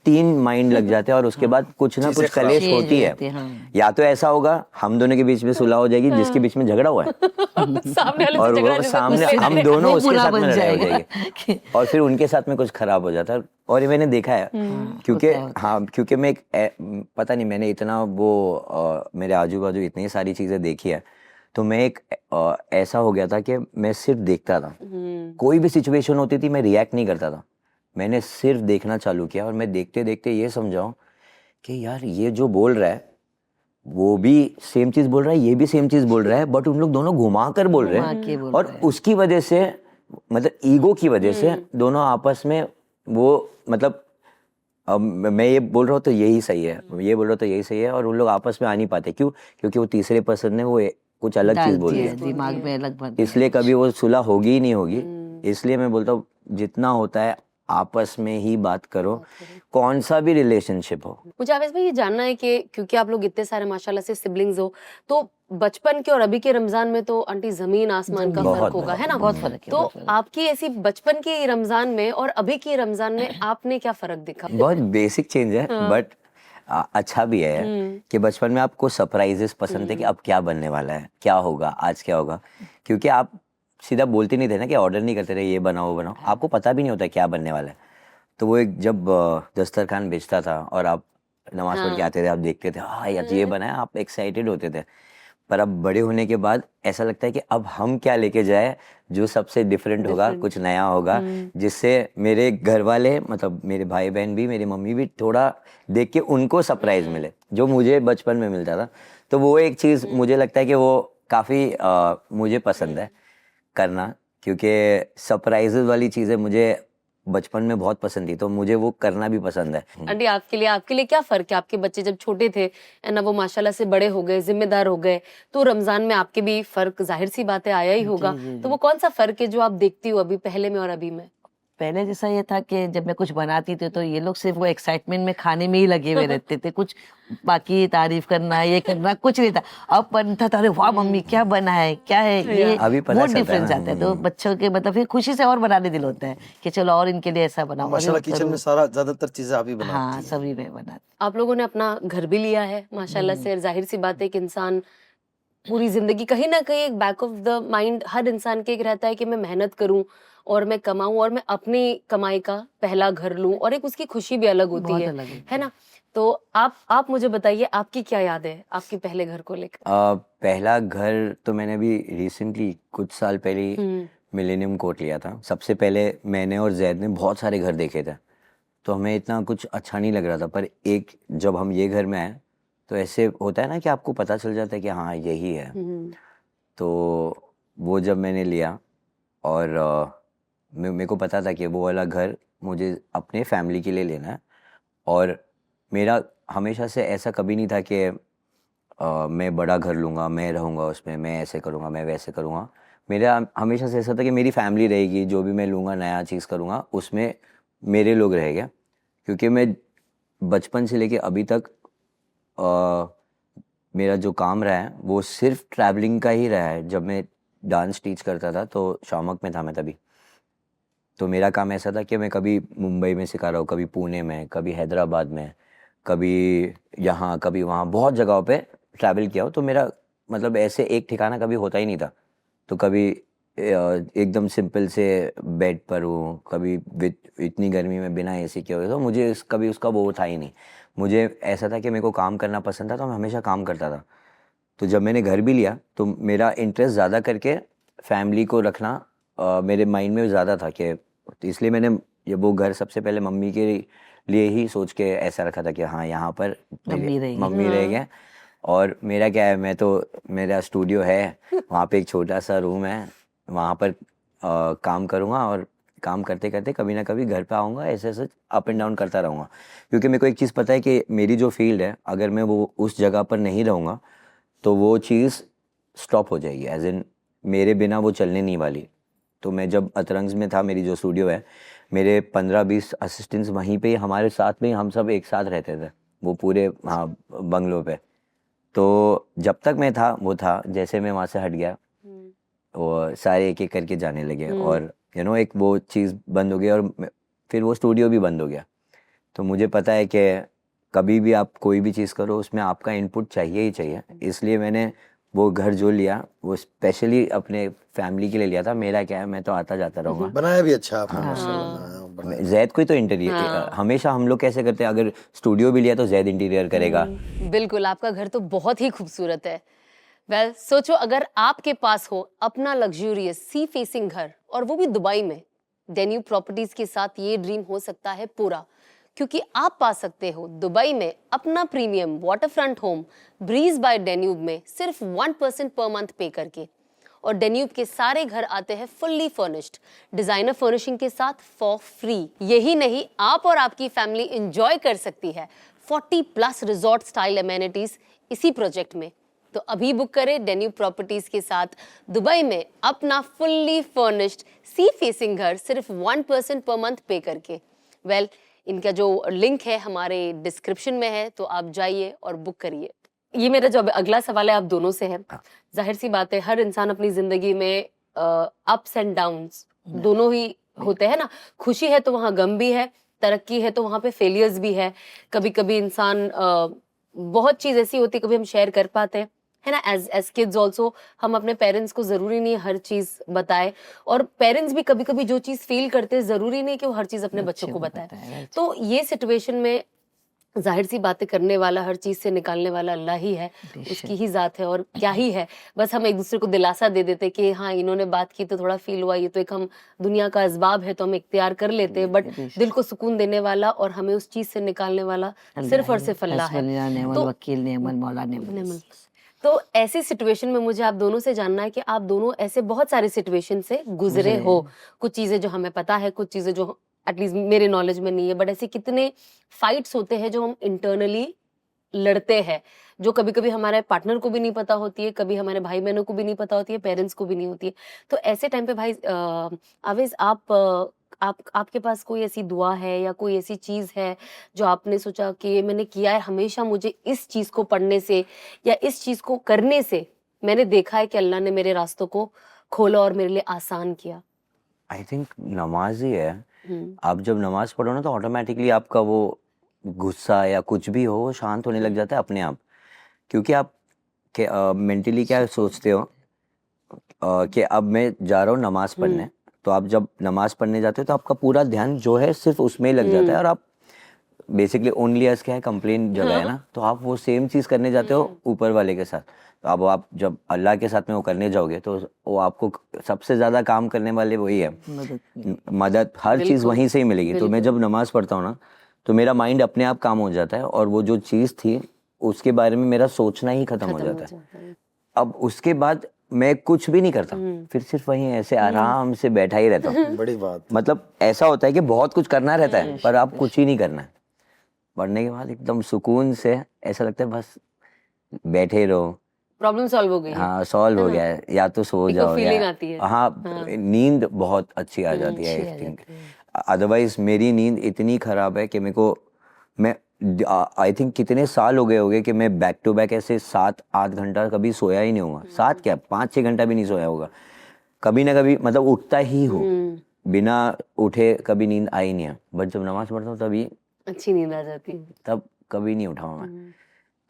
तीन माइंड लग जाते हैं और उसके बाद कुछ ना कुछ कलेश चीज़ें होती है। होती हैं, हाँ। या तो ऐसा होगा हम दोनों के बीच में सुलह हो जाएगी जिसके बीच में झगड़ा हुआ है सामने वाले और से झगड़ा वो जैसे सामने गुस्से हम में। दोनों वो उसके बुरा साथ में बन लड़ाई हो जाएगा। जाएगी और फिर उनके साथ में कुछ खराब हो जाता है। और ये मैंने देखा है क्योंकि होता है। हाँ, क्योंकि मैं पता नहीं मैंने इतना वो मेरे आजू बाजू इतनी सारी चीजें देखी है, तो मैं एक ऐसा हो गया था कि मैं सिर्फ देखता था। कोई भी सिचुएशन होती थी मैं रिएक्ट नहीं करता था, मैंने सिर्फ देखना चालू किया और मैं देखते देखते ये समझाऊं कि यार ये जो बोल रहा है वो भी सेम चीज बोल रहा है, ये भी सेम चीज बोल रहा है, बट उन लोग दोनों घुमा कर बोल रहे घुमा के हैं बोल और रहे हैं। उसकी वजह से मतलब ईगो की वजह से दोनों आपस में वो मतलब अब मैं ये बोल रहा हूँ तो यही सही है, ये बोल रहा हूँ तो यही सही है और उन लोग आपस में आ नहीं पाते। क्यों? क्योंकि वो तीसरे पर्सन ने वो कुछ अलग चीज डाल बोल दिया दिया, दिमाग में अलग भर दिया। इसलिए कभी वो सुलह होगी ही नहीं होगी। इसलिए मैं बोलता हूँ जितना होता है आपस में ही बात करो, कौन सा भी रिलेशनशिप हो। मुझे आवेश भाई ये जानना है कि क्योंकि आप लोग इतने सारे माशाल्लाह से सिबलिंग्स हो, तो बचपन के और अभी के रमजान में तो आंटी जमीन आसमान का बहुत, फर्क होगा, है ना? बहुत फर्क है, तो बहुत फर्क है। आपकी ऐसी बचपन की रमजान में और अभी की रमजान में आपने क्या फर्क दिखा? बहुत बेसिक चेंज है बट अच्छा भी है कि बचपन में आपको सरप्राइजेस पसंद थे कि अब क्या बनने वाला है, क्या होगा, आज क्या होगा। क्योंकि आप सीधा बोलते नहीं थे ना कि ऑर्डर नहीं करते थे ये बनाओ वो बनाओ, आपको पता भी नहीं होता क्या बनने वाला है। तो वो एक जब दस्तरखान बेचता था और आप नमाज पढ़ के आते थे, आप देखते थे हाँ यार ये बना है, आप एक्साइटेड होते थे। पर अब बड़े होने के बाद ऐसा लगता है कि अब हम क्या लेके जाए जो सबसे डिफरेंट होगा, कुछ नया होगा, जिससे मेरे घर वाले मतलब मेरे भाई बहन भी, मेरी मम्मी भी थोड़ा देख के उनको सरप्राइज मिले जो मुझे बचपन में मिलता था। तो वो एक चीज़ मुझे लगता है कि वो काफ़ी मुझे पसंद है करना, क्योंकि सरप्राइजेस वाली चीज़ें मुझे बचपन में बहुत पसंद थी, तो मुझे वो करना भी पसंद है। आंटी आपके लिए क्या फर्क है? आपके बच्चे जब छोटे थे ना, वो माशाल्लाह से बड़े हो गए, जिम्मेदार हो गए, तो रमजान में आपके भी फर्क जाहिर सी बात है आया ही होगा। तो वो कौन सा फर्क है जो आप देखती हो अभी पहले में और अभी में? पहले जैसा ये था कि जब मैं कुछ बनाती थी तो ये लोग सिर्फ वो एक्साइटमेंट में खाने में ही लगे हुए रहते थे, कुछ बाकी तारीफ करना ये करना कुछ नहीं था। अब बनता था, अरे वाह मम्मी क्या बना है, क्या है ये, अभी पता बहुत चलता है डिफरेंस ना। आता है। तो बच्चों के मतलब फिर खुशी से और बनाने दिल होता है कि चलो और इनके लिए ऐसा बनाओ। माशाल्लाह किचन में सारा ज्यादातर चीजें आप ही बनाती हाँ हैं। सभी में बनाते। आप लोगों ने अपना घर भी लिया है माशाल्लाह से, और जाहिर सी बात है कि इंसान पूरी जिंदगी कहीं ना कहीं एक बैक ऑफ द माइंड हर इंसान के एक रहता है कि मैं मेहनत करूं और मैं कमाऊं और मैं अपनी कमाई का पहला घर लूं, और एक उसकी खुशी भी अलग होती बहुत है अलग होती है ना? तो आप मुझे बताइए आपकी क्या याद है आपके पहले घर को लेकर? पहला घर तो मैंने अभी रिसेंटली कुछ साल पहले ही मिलेनियम कोर्ट लिया था। सबसे पहले मैंने और जैद ने बहुत सारे घर देखे थे, तो हमें इतना कुछ अच्छा नहीं लग रहा था। पर एक जब हम ये घर में आए तो ऐसे होता है ना कि आपको पता चल जाता है कि हाँ यही है। तो वो जब मैंने लिया और मेरे को पता था कि वो वाला घर मुझे अपने फैमिली के लिए लेना है, और मेरा हमेशा से ऐसा कभी नहीं था कि मैं बड़ा घर लूँगा, मैं रहूँगा उसमें, मैं ऐसे करूँगा, मैं वैसे करूँगा। मेरा हमेशा से ऐसा था कि मेरी फैमिली रहेगी, जो भी मैं लूँगा नया चीज़ करूँगा उसमें मेरे लोग रहेंगे। क्योंकि मैं बचपन से लेके अभी तक मेरा जो काम रहा है वो सिर्फ ट्रैवलिंग का ही रहा है। जब मैं डांस टीच करता था तो शामक में था मैं तभी, तो मेरा काम ऐसा था कि मैं कभी मुंबई में सिखा रहा हूँ, कभी पुणे में, कभी हैदराबाद में, कभी यहाँ कभी वहाँ, बहुत जगहों पे ट्रैवल किया हो। तो मेरा मतलब ऐसे एक ठिकाना कभी होता ही नहीं था। तो कभी एकदम सिंपल से बेड पर हूँ, कभी इतनी गर्मी में बिना एसी के हुए, तो मुझे कभी उसका वो था ही नहीं। मुझे ऐसा था कि मेरे को काम करना पसंद था, तो मैं हमेशा काम करता था। तो जब मैंने घर भी लिया तो मेरा इंटरेस्ट ज़्यादा करके फैमिली को रखना मेरे माइंड में ज़्यादा था कि, तो इसलिए मैंने ये वो घर सबसे पहले मम्मी के लिए ही सोच के ऐसा रखा था कि हाँ यहाँ पर मम्मी रहेंगे। और मेरा क्या है, मैं तो मेरा स्टूडियो है, वहाँ पे एक छोटा सा रूम है, वहाँ पर काम करूँगा और काम करते करते कभी ना कभी घर पे आऊँगा, ऐसे ऐसे अप एंड डाउन करता रहूँगा। क्योंकि मेरे को एक चीज़ पता है कि मेरी जो फील्ड है, अगर मैं वो उस जगह पर नहीं रहूँगा तो वो चीज़ स्टॉप हो जाएगी, एज इन मेरे बिना वो चलने नहीं वाली। तो मैं जब अतरंग्स में था, मेरी जो स्टूडियो है, मेरे 15-20 असिस्टेंट्स वहीं पे हम सब एक साथ रहते थे, वो पूरे हाँ बंगलों पे। तो जब तक मैं था वो था, जैसे मैं वहाँ से हट गया वो सारे एक एक करके जाने लगे, और एक वो चीज़ बंद हो गई और फिर वो स्टूडियो भी बंद हो गया। तो मुझे पता है कि कभी भी आप कोई भी चीज़ करो उसमें आपका इनपुट चाहिए ही चाहिए, इसलिए मैंने वो घर जो लिया वो स्पेशली अपने फैमिली के लिए लिया था। मेरा क्या है, मैं तो आता जाता रहूँगा। बनाया भी अच्छा आपने, माशाल्लाह बनाया। जैद को ही तो इंटीरियर हमेशा हम लोग कैसे करते हैं, अगर स्टूडियो भी लिया तो जैद इंटीरियर करेगा। बिल्कुल, आपका घर तो बहुत ही खूबसूरत है। वेल, सोचो अगर आपके पास हो अपना लग्जूरियस सी फेसिंग घर और वो भी दुबई में, डेन्यूब प्रॉपर्टीज के साथ ये ड्रीम हो सकता है पूरा, क्योंकि आप पा सकते हो दुबई में अपना premium waterfront home Breez by Danube में सिर्फ 1% पर मंथ पे करके। और डेन्यूब के सारे घर आते हैं फुल्ली फर्निश्ड डिजाइनर फर्निशिंग के साथ फॉर फ्री। यही नहीं, आप और आपकी फैमिली एंजॉय कर सकती है 40+ रिजॉर्ट स्टाइल एमेनिटीज इसी प्रोजेक्ट में। तो अभी बुक करें डेन्यूब प्रॉपर्टीज के साथ दुबई में अपना फुल्ली फर्निश्ड सी फेसिंग घर सिर्फ 1% पर मंथ पे करके। वेल, इनका जो लिंक है हमारे डिस्क्रिप्शन में है, तो आप जाइए और बुक करिए। ये मेरा जो अगला सवाल है आप दोनों से है। जाहिर सी बात है, हर इंसान अपनी जिंदगी में अप्स एंड डाउन्स दोनों ही होते हैं ना। खुशी है तो वहाँ गम भी है, तरक्की है तो वहाँ पे फेलियर्स भी है। कभी कभी इंसान बहुत चीज ऐसी होती है, कभी हम शेयर कर पाते हैं, है ना। एज किड्स ऑल्सो हम अपने पेरेंट्स को जरूरी नहीं हर चीज बताए, और पेरेंट्स भी कभी कभी जो चीज फील करते हैं जरूरी नहीं कि वो हर चीज अपने बच्चों को बताए। तो ये सिचुएशन में जाहिर सी बातें करने वाला, हर चीज से निकालने वाला अल्लाह ही है, उसकी ही जात है। और क्या ही है, बस हम एक दूसरे को दिलासा दे देते कि हाँ इन्होंने बात की तो थोड़ा फील हुआ, ये तो एक हम दुनिया का असबाब है तो हम इख्तियार कर लेते हैं, बट दिल को सुकून देने वाला और हमें उस चीज से निकालने वाला सिर्फ और सिर्फ अल्लाह है। तो वकील नेमल मौला नेमल। तो ऐसी सिचुएशन में मुझे आप दोनों से जानना है कि आप दोनों ऐसे बहुत सारे सिचुएशन से गुजरे हो। कुछ चीजें जो हमें पता है, कुछ चीजें जो एटलीस्ट मेरे नॉलेज में नहीं है, बट ऐसे कितने फाइट्स होते हैं जो हम इंटरनली लड़ते हैं, जो कभी कभी हमारे पार्टनर को भी नहीं पता होती है, कभी हमारे भाई बहनों को भी नहीं पता होती है, पेरेंट्स को भी नहीं होती है। तो ऐसे टाइम पे भाई आवेज, आपके पास कोई ऐसी दुआ है या कोई ऐसी चीज है जो आपने सोचा कि ये मैंने किया है, हमेशा मुझे इस चीज को पढ़ने से या इस चीज को करने से मैंने देखा है कि अल्लाह ने मेरे रास्तों को खोला और मेरे लिए आसान किया? आई थिंक नमाज ही है। आप जब नमाज पढ़ो ना तो ऑटोमेटिकली आपका वो गुस्सा या कुछ भी हो वो शांत होने लग जाता है अपने आप, क्योंकि आप मेंटली क्या सोचते हो कि अब मैं जा रहा हूँ नमाज पढ़ने। तो आप जब नमाज पढ़ने जाते हो तो आपका पूरा ध्यान जो है सिर्फ उसमें ही लग जाता है, और आप बेसिकली ओनली एज क्या है, कंप्लेन जगह है ना, तो आप वो सेम चीज़ करने जाते हो ऊपर वाले के साथ। तो अब आप जब अल्लाह के साथ में वो करने जाओगे तो वो आपको सबसे ज़्यादा काम करने वाले वही है, मदद हर चीज़ वहीं से ही मिलेगी। तो मैं जब नमाज पढ़ता हूँ ना तो मेरा माइंड अपने आप काम हो जाता है, और वो जो चीज़ थी उसके बारे में मेरा सोचना ही खत्म हो जाता है। अब उसके बाद मैं कुछ भी नहीं करता, फिर सिर्फ वहीं ऐसे आराम से बैठा ही रहता हूँ। बड़ी बात। मतलब ऐसा होता है कि बहुत कुछ करना रहता है पर आप कुछ ही नहीं करना है। पढ़ने के बाद एकदम सुकून से ऐसा लगता है बस बैठे रहो, प्रॉब्लम सॉल्व हो गई। हाँ सॉल्व हो गया है, या तो सो जाओ फीलिंग आती है। हाँ, नींद बहुत अच्छी आ जाती है आई थिंक। अदरवाइज मेरी नींद इतनी खराब है कि मेरे को, मैं आई थिंक कितने साल हो गए होंगे कि मैं बैक टू बैक ऐसे 7-8 घंटा कभी सोया ही नहीं होगा। 7 क्या 5-6 घंटा भी नहीं सोया होगा कभी ना कभी, मतलब उठता ही हो, बिना उठे कभी नींद आई नहीं है। बट जब नमाज पढ़ता हूँ तभी अच्छी नींद आ जाती है, तब कभी नहीं उठा मैं।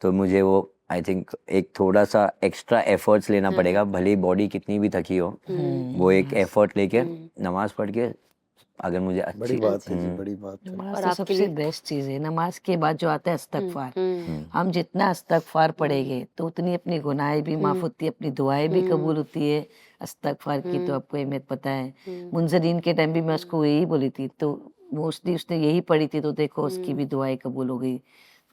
तो मुझे वो आई थिंक एक थोड़ा सा एक्स्ट्रा एफर्ट्स लेना पड़ेगा, भले ही बॉडी कितनी भी थकी हो, वो एक एफर्ट लेके नमाज पढ़ के अगर मुझे अच्छी बड़ी बात है जी, बड़ी बात है। नमाज तो सबसे बेस्ट चीज है। नमाज के बाद जो आता है इस्तगफार, हम जितना इस्तगफार पढ़ेंगे तो उतनी अपनी गुनाहें भी माफ होती है, अपनी दुआएं भी कबूल होती है। इस्तगफार की तो आपको अहमियत पता है। मुंजरीन के टाइम भी मैं उसको यही बोली थी, तो मोस्टली उसने यही पढ़ी थी, तो देखो उसकी भी दुआएं कबूल हो गई।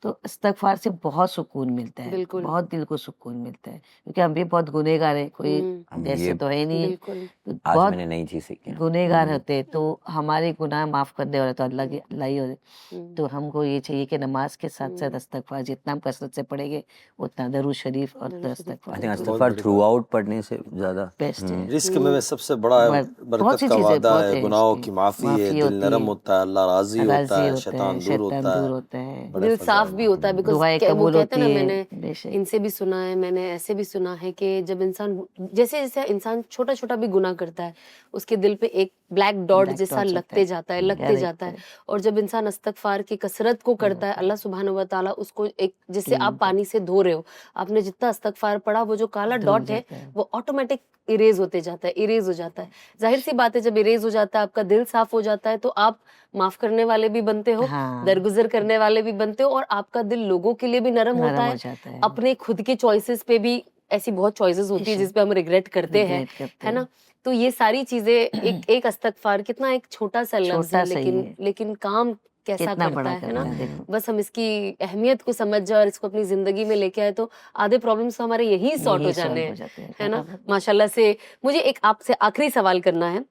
तो इस्तगफार से बहुत सुकून मिलता है, बहुत दिल को सुकून मिलता है, क्योंकि हम भी बहुत गुनहगार हैं, कोई जैसे तो है नहीं, तो आज बहुत मैंने नई चीज सीखी। गुनहगार होते हैं, तो हमारे गुनाह माफ करने वाले तो अल्लाह ही होते। तो हमको ये चाहिए कि नमाज के साथ साथ इस्तगफार जितना हम कसरत से पढ़ेंगे उतना दरूद शरीफ और आई इस्तगफार थिंक इस्तगफार थ्रू आउट पढ़ने से ज्यादा बेस्ट है। रिस्क में सबसे बड़ा बहुत सी बरकत का चीजें वादा बहुत है, है गुनाहों इसकी। की माफी है, माफी दिल होती नरम है, होता है, अल्लाह राजी होता है, शैतान दूर शैतान होता दूर है। होता है। दिल साफ भी होता है, बिकॉज दुआएं वो कबूल कहते हैं ना, होती है, मैंने बेशक। इनसे भी सुना है, मैंने ऐसे भी सुना है कि जब इंसान जैसे जैसे इंसान छोटा छोटा भी गुनाह करता है, उसके दिल पे एक ब्लैक डॉट Black जैसा dots होता लगते है। जाता है, लगते Correct, जाता है। correct. और जब इंसान इस्तगफार की कसरत को करता है, अल्लाह सुब्हानहू व तआला उसको एक, जैसे Clean आप पानी से धो रहे हो, आपने जितना इस्तगफार पढ़ा, वो जो काला धुल डॉट है जाता है। वो ऑटोमेटिक इरेज होते जाता है, इरेज हो जाता है। जाहिर सी बात है, जब इरेज हो जाता है, आपका दिल साफ हो जाता है, तो आप माफ करने वाले भी बनते हो, हाँ। दरगुजर करने वाले भी बनते हो, और आपका दिल लोगों के लिए भी नरम होता नरम हो है। जाता है। अपने खुद के चॉइसेस पे भी, ऐसी बहुत चॉइसेस होती है जिसपे हम रिग्रेट करते हैं, Regret करते है हैं। ना। तो ये सारी चीजें, एक इस्तगफार कितना एक छोटा सा लफ्ज छोटा है, सा ही लेकिन है। लेकिन काम कैसा कितना करता बड़ा है करता ना। है, देखो। बस हम इसकी अहमियत को समझ जाए और इसको अपनी जिंदगी में लेके आए, तो आधे प्रॉब्लम्स तो हमारे यही सॉर्ट हो यही जाने solve हो हैं, जाते हैं, है ना। फटाफट। माशाल्लाह से। मुझे एक आपसे आखिरी सवाल करना है,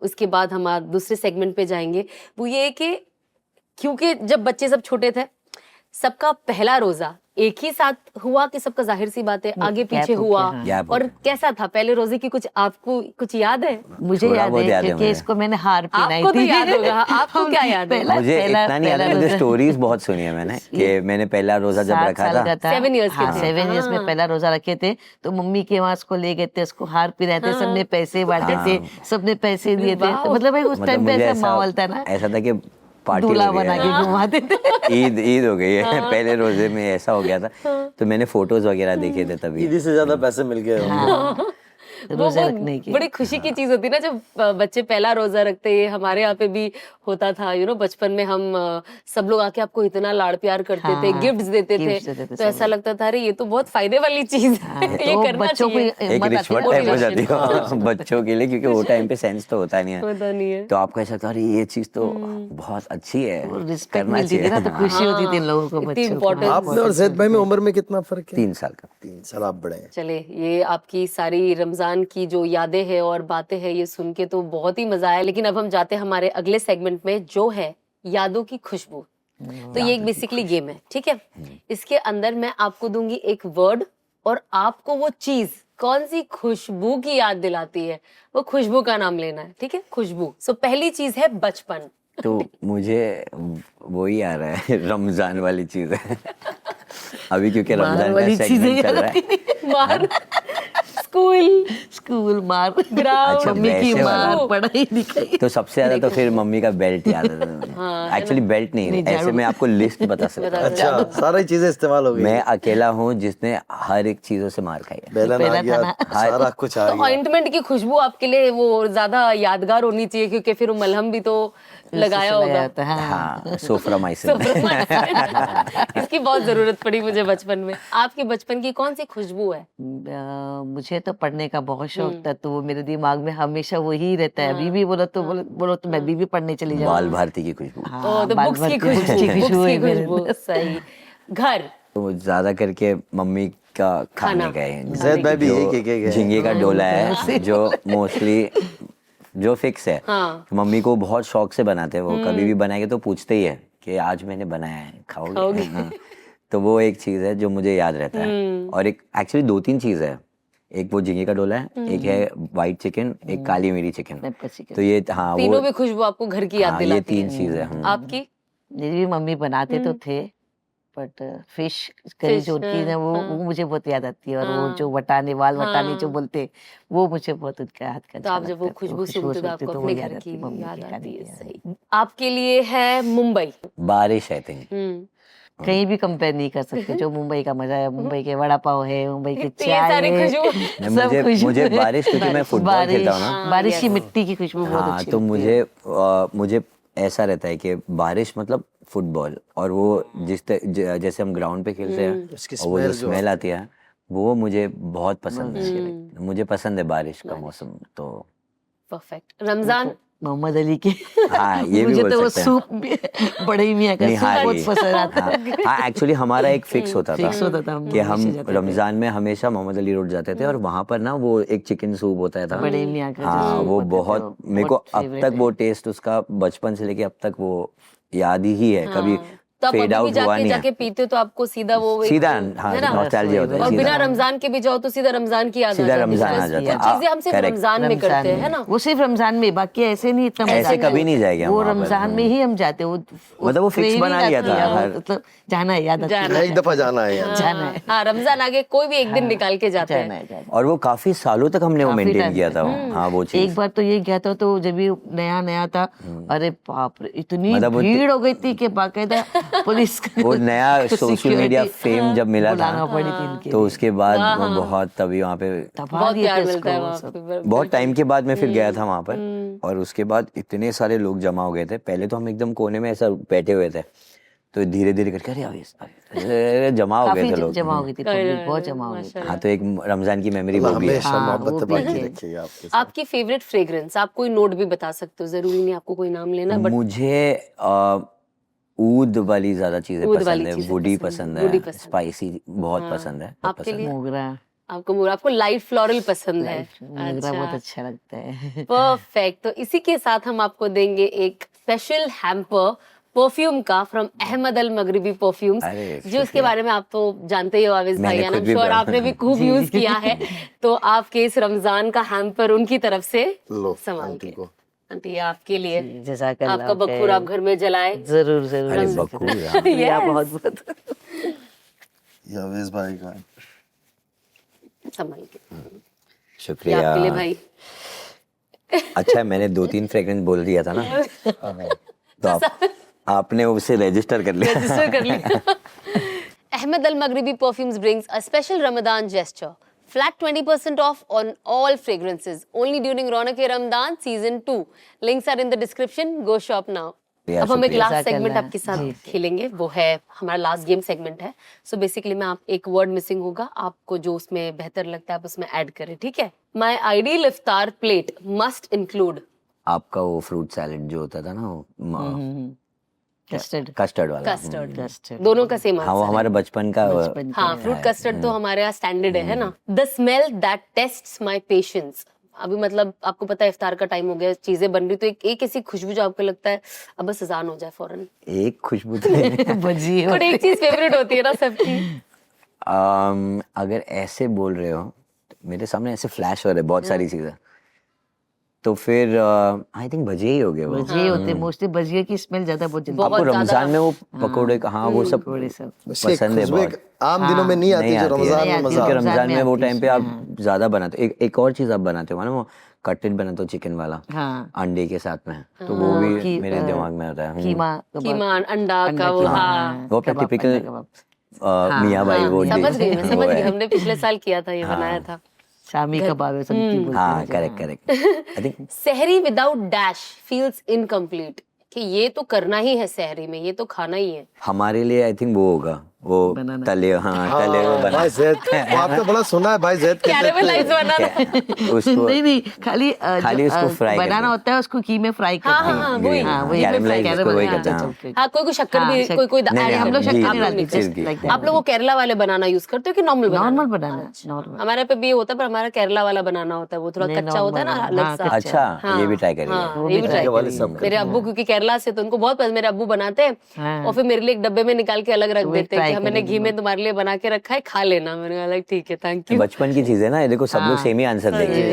उसके बाद हम दूसरे सेगमेंट पे जाएंगे। वो ये है कि क्योंकि जब बच्चे सब छोटे थे, सबका पहला रोजा एक ही साथ हुआ कि सबका, जाहिर सी बात है, आगे gap पीछे हो हुआ, गया, हाँ। Gap हो और गया। कैसा था पहले रोजे की, कुछ आपको कुछ याद है? मुझे थोड़ा याद बहुत है याद है क्योंकि मुझे। इसको मैंने हार पहनाई आपको तो थी। याद होगा, आपको क्या याद है? मुझे इतना नहीं याद है, मुझे रोजा। स्टोरीज बहुत सुनी है मैंने कि मैंने पहला रोजा जब 7 रखा साल का था। था। 7 years के हाँ, थे। 7 years में हाँ। पहला रोजा रखे थे, तो मम्मी के वहाँ उसको ले गए थे, उसको हार पिराए थे, सबने पैसे बांटे थे, सबने पैसे दिए थे। वाह। तो मतलब भाई उस मतलब टाइम पे मुझे ऐसा माहौल था ना, ऐसा था कि पार्टी दूल्हा हो रही बना है। के घुमाते थे। ईद ईद हो गई है, पहले रोजे में ऐसा हो गया था। तो मैंने फोटोज वगैरह देखे थे तभी। ईदी से ज्यादा पैसे मिल गए होंगे। हाँ, वो रोजे बहुत रखने की। बड़ी खुशी की चीज होती है ना, जब बच्चे पहला रोजा रखते हैं। हमारे यहाँ पे भी होता था, बचपन में हम सब लोग आके आपको इतना लाड़ प्यार करते थे, हाँ, गिफ्ट्स देते थे, gifts देते थे तो सब ऐसा लगता था, अरे ये तो बहुत फायदे वाली चीज है, हाँ, ये तो करना बच्चों को चाहिए। एक हिम्मत आती रिचुअल है, टाइप हो motivation। जाती है बच्चों के लिए, क्योंकि वो टाइम पे सेंस तो होता नहीं है। पता नहीं है। तो आपको ऐसा लगता है अरे ये चीज तो बहुत अच्छी है, रिस्पेक्ट करना मिलती थी ना, तो चाहिए। खुशी होती थी इन लोगों को, इतनी बच्चों को। important आपने और जैद भाई में उम्र में कितना फर्क है? 3 साल का। 3 साल आप बड़े हैं। चले, ये आपकी सारी रमजान की जो यादें हैं और बातें हैं, ये सुन के तो बहुत ही मजा आया। लेकिन अब हम जाते हैं हमारे अगले सेगमेंट में, जो है यादों की खुशबू। तो ये एक बेसिकली गेम है, ठीक है। इसके अंदर मैं आपको दूंगी एक वर्ड, और आपको वो चीज कौन सी खुशबू की याद दिलाती है, वो खुशबू का नाम लेना है, ठीक है। खुशबू। सो पहली चीज है बचपन। तो मुझे वही आ रहा है, रमजान वाली चीज है अभी, क्योंकि मार रमजान वाली का चीजें सेगमेंट चल रहा है। मार, स्कूल, स्कूल मार, ग्राउंड, अच्छा, मम्मी की वैसे वाला। मार, पढ़ाई लिखाई। तो सबसे ज्यादा तो फिर मम्मी का बेल्ट याद आता है मुझे। एक्चुअली बेल्ट नहीं, ऐसे मैं आपको लिस्ट बता सकता हूँ। अच्छा, सारी चीजें इस्तेमाल हो गई। मैं अकेला हूँ जिसने हर एक चीजों से मार खाई है। बेलन आ पहला गया, था ना। सारा कुछ आ तो गया। ऑइंटमेंट की खुशबू आपके लिए वो ज्यादा यादगार होनी चाहिए, क्योंकि फिर वो मलहम भी तो लगाया होगा। होता है, हाँ। हाँ, सोफ्रामाइसिन। इसकी बहुत जरूरत पड़ी मुझे बचपन में। आपके बचपन की कौन सी खुशबू है? मुझे तो पढ़ने का बहुत शौक था, तो वो मेरे दिमाग में हमेशा वही रहता है। अभी भी बोलो तो मैं अभी भी पढ़ने चली जाऊँ। बाल भारती की खुशबू। ओ, तो बाल बुक्स की भर खुशबू, की बुक्स है की मेरे खुशबू, अंदर। सही। घर, तो ज्यादा करके मम्मी का खाने का है। जैद भाई भी जो एक है। झींगे का डोला है, जो मोस्टली जो फिक्स है। हाँ। मम्मी को बहुत शौक से बनाते हैं वो, कभी भी बनाएंगे तो पूछते ही है कि आज मैंने बनाया है, खाओगे? हाँ। तो वो एक चीज है जो मुझे याद रहता है। और एक एक्चुअली 2-3 चीज है, एक वो झींगे का डोला है, एक है व्हाइट चिकन, एक काली मिरी चिकन। Pepper chicken. तो ये हाँ, तीनों वो भी खुशबू आपको घर की याद हाँ, ये दिलाती 3 है। चीज है। आपकी? मेरी भी मम्मी बनाते तो थे, बट फिश करी Fish, जो होती है ना, वो मुझे बहुत याद आती है। और वो हाँ। जो वटाने जो बोलते, वो मुझे बहुत उनका हाथ का तो आप अच्छा जब वो लगता है। खुशबू सुनते तो आपको वो अपने याद घर आती की है, मम्मी याद के आती खाने है। की। सही। आपके लिए है मुंबई। बारिश आई थिंक। कहीं भी कंपेयर नहीं कर सकते जो मुंबई का मजा है। मुंबई के वड़ा पाव है, मुंबई की ये चाय सारी है, खुशबू। सब खुशबू मुझे है। बारिश, क्योंकि मैं फुटबॉल खेलता हूँ ना। बारिश की मिट्टी की खुशबू बहुत हाँ, अच्छी तो लगती है। मुझे ऐसा रहता है कि बारिश मतलब फुटबॉल, और वो जैसे हम ग्राउंड पे खेलते हैं, उसकी और वो जो smell जो स्मेल आती है, वो मुझे बहुत पसंद है। मुझे पसंद है बारिश का मौसम। तो परफेक्ट। रमजान, मोहम्मद अली के हाँ, ये भी मुझे बोल तो वो सकते हैं। सूप भी बड़े मियाँ का सूप निहारी। बहुत पसंद आता है। हाँ, एक्चुअली हमारा एक फिक्स होता था फिक्स होता था, कि हम हमेशा जाते थे। रमजान में हमेशा मोहम्मद अली रोड जाते थे, और वहां पर ना वो एक चिकन सूप होता था। बड़े मियाँ का जो हाँ, सूप वो होता था, बहुत, वो मेरे को बहुत अब favorite तक है। वो टेस्ट उसका बचपन से लेके अब तक वो याद ही है। कभी तो आप फेड अभी भी आउट हुआ जाके नहीं जाके है पीते हो तो आपको सीधा वो एक- सीधा है ना? नॉस्टैल्जिया होता है और सीधा। बिना रमजान के भी जाओ तो सीधा रमजान की याद आ सीधा जाती है। रमजान आ कुछ जाता है। चीजें हम सिर्फ Correct. रमजान में करते हैं, है ना? वो सिर्फ रमजान में, बाकी ऐसे नहीं इतना मजा ऐसे आता है। कभी नहीं जाएंगे हम वो वहाँ पर। रमजान में ही हम जाते हैं। मतलब वो fix craving बना लिया आती था है, वो हर- मतलब जाना है, याद आती जाना है। एक दफा जाना है यहाँ जाना है। हाँ, रमजान आगे कोई भी एक दिन निकाल के जाते जाना हैं। है, जाना है। और वो काफी सालों तक हमने वो काफी मेंटेन time किया तक। था हाँ वो चीज एक बार तो ये गया था तो जब ये नया नया था, अरे बाप रे इतनी मतलब वो भीड़ हो गई थी कि बाकायदा पुलिस वो नया सोशल मीडिया फेम जब मिला बुलाना था पड़ी थी इनके तो लिए। उसके बाद वो बहुत तभी वहाँ पे दबा बहुत दिए प्यार थे मिलता है इसको वो वहाँ सब। पे। बहुत टाइम के बाद मैं फिर गया था वहाँ पर और उसके बाद इतने सारे लोग जमा हो गए थे। पहले तो हम एकदम कोने में ऐसा बैठे हुए थे तो धीरे धीरे करके अरे जमा हो गए काफी थे लोग। जमा हो गई थी पब्लिक, बहुत जमा हो गई थी। हाँ तो एक रमजान की मेमोरी वो भी है। हमेशा हाँ, मोहब्बत वो से भी बाकी है। रखिएगा आपके साथ। आपकी फेवरेट फ्रेग्रेंस, आप कोई नोट भी बता सकते हो, जरूरी नहीं आपको कोई नाम लेना, बट मुझे ऊद वाली ज्यादा चीजें ऊद पसंद वाली है, चीजें वुडी पसंद पसंद है, वुडी है, पसंद। स्पाइसी बहुत पसंद है, बहुत आपके पसंद लिए? है। मोगरा, आपको लाइट फ्लोरल पसंद है? मोगरा बहुत अच्छा लगता है। परफेक्ट। तो इसी के साथ हम आपको देंगे एक स्पेशल हैम्पर परफ्यूम का from Ahmad Al Maghribi perfumes, अरे, जो शुक्रिया। उसके बारे में आप तो जानते ही हो आवेश भाई, मैंने है ना? खुद भी श्योर पढ़ा। आपने भी खूब यूज किया है। तो आपके इस रमजान का हैम्पर उनकी तरफ से लो संभाल आंटी के। को। आंटी ये आपके लिए, जज़ाकल्लाह आपका बखूर आप घर में जलाए। जरूर जरूर अरे जरूर। बखूर हाँ। शुक्रिया Yes. बहुत बहुत। ये अवेश भाई का है। संभाल के ये शुक्रिया। आपके लिए भाई। अच्छा है, मैंने 2-3 फ्रेग्रेंस बोल दिया था ना तो आपने उसे रजिस्टर कर लिया। रजिस्टर कर लिया। Ahmed Al Maghribi Perfumes brings a special Ramadan gesture. Flat 20% off on all fragrances. Only during Ronak-e Ramadan Season 2. Links are in the description. Go shop now. शुक्रिया, अब हम एक शुक्रिया। लास्ट सेगमेंट जज़ाकल्लाह। आपके साथ जी। खेलेंगे, वो है हमारा लास्ट गेम सेगमेंट है। सो बेसिकली मैं आप एक वर्ड मिसिंग होगा, आपको जो उसमें बेहतर लगता है आप उसमें ऐड करें, ठीक है? My ideal iftar plate must include. आपका वो फ्रूट सैलेड जो होता था ना वो कस्टर्ड कस्टर्ड वाला। कस्टर्ड, कस्टर्ड दोनों का सेम हाँ वो हमारे बचपन का हाँ, फ्रूट कस्टर्ड तो हमारे यहाँ स्टैंडर्ड है ना? The smell that tests my patience. अभी मतलब आपको पता है इफ्तार का टाइम हो गया, चीजें बन रही, तो एक ऐसी खुशबू जो आपको लगता है अब बस अजान हो जाए फौरन। एक खुशबू तो नहीं। भजी बट एक चीज फेवरेट होती है ना सबकी। अगर ऐसे बोल रहे हो तो मेरे सामने ऐसे फ्लैश हो रहे हैं बहुत सारी चीजें, तो फिर आई थिंक भजिए ही हो गए वो। भजिए होते मोस्टली, भजिए की स्मेल ज्यादा बहुत जल्दी बहुत आपको ज्यादा। रमजान में वो पकोड़े का हाँ वो सब थोड़े सब उसकी पसंद है खुशबू बहुत। एक आम दिनों में नहीं आती नहीं जो आती है। रमजान नहीं में आती, मजा क्योंकि आता है। रमजान में वो आती टाइम पे है, आप ज्यादा बनाते हो। एक और चीज आप बनाते हो ना, वो कटलेट बनाते हो चिकन वाला हाँ अंडे के साथ में, तो वो भी की- मेरे दिमाग में आता है। कीमा कीमा अंडा का वो, हाँ वो अपना टिपिकल मियाँ भाई वो समझ गई मैं, समझ वो गई। है। हमने पिछले साल किया था, ये बनाया था। शामी कबाब है सबकी बोलते हाँ हैं। करेक्ट करेक्ट आई थिंक सहरी विदाउट डैश फील्स इनकम्प्लीट, कि ये तो करना ही है सहरी में, ये तो खाना ही है। हमारे लिए आई थिंक वो होगा वो बनाना। तले तले वो बना भाई जैद वो आपने बड़ा सुना है भाई जैद कहते कैरेमलाइज बनाना। उसको नहीं नहीं, खाली खाली उसको फ्राई बनाना करते हैं। होता है, उसको घी में फ्राई करते हैं। हाँ, वही। हाँ, वही Caramelize caramel, उसको वही हाँ, करते हैं, हाँ। chocolate। हाँ, कोई शक्कर हाँ, भी, शक्कर- कोई नहीं, हम लोग घी- शक्कर घी- नहीं डालते। सिर्फ घी। like that। आप लोग वो केरला वाले बनाना यूज करते हो कि नॉर्मल बनाना? नॉर्मल बनाना, नॉर्मल। हमारे पे भी ये होता है, पर हमारा केरला वाला बनाना होता है, वो थोड़ा नहीं, कच्चा होता है ना, normal, अलग हाँ, सा। अच्छा हाँ, ये भी ट्राई करिए। हाँ, ये भी ट्राई वाले करिए। सब मेरे अब्बू क्योंकि केरला से, तो उनको बहुत पसंद, मेरे अब्बू बनाते हैं हाँ। और फिर मेरे लिए एक डब्बे में निकाल के अलग रख तो एक देते हैं कि try मैंने करेंगे घी में तुम्हारे लिए बना के रखा है, खा लेना। मैंने कहा like, ठीक है, थैंक यू। बचपन की चीज है ना, ये देखो सब लोग सेम ही आंसर देंगे।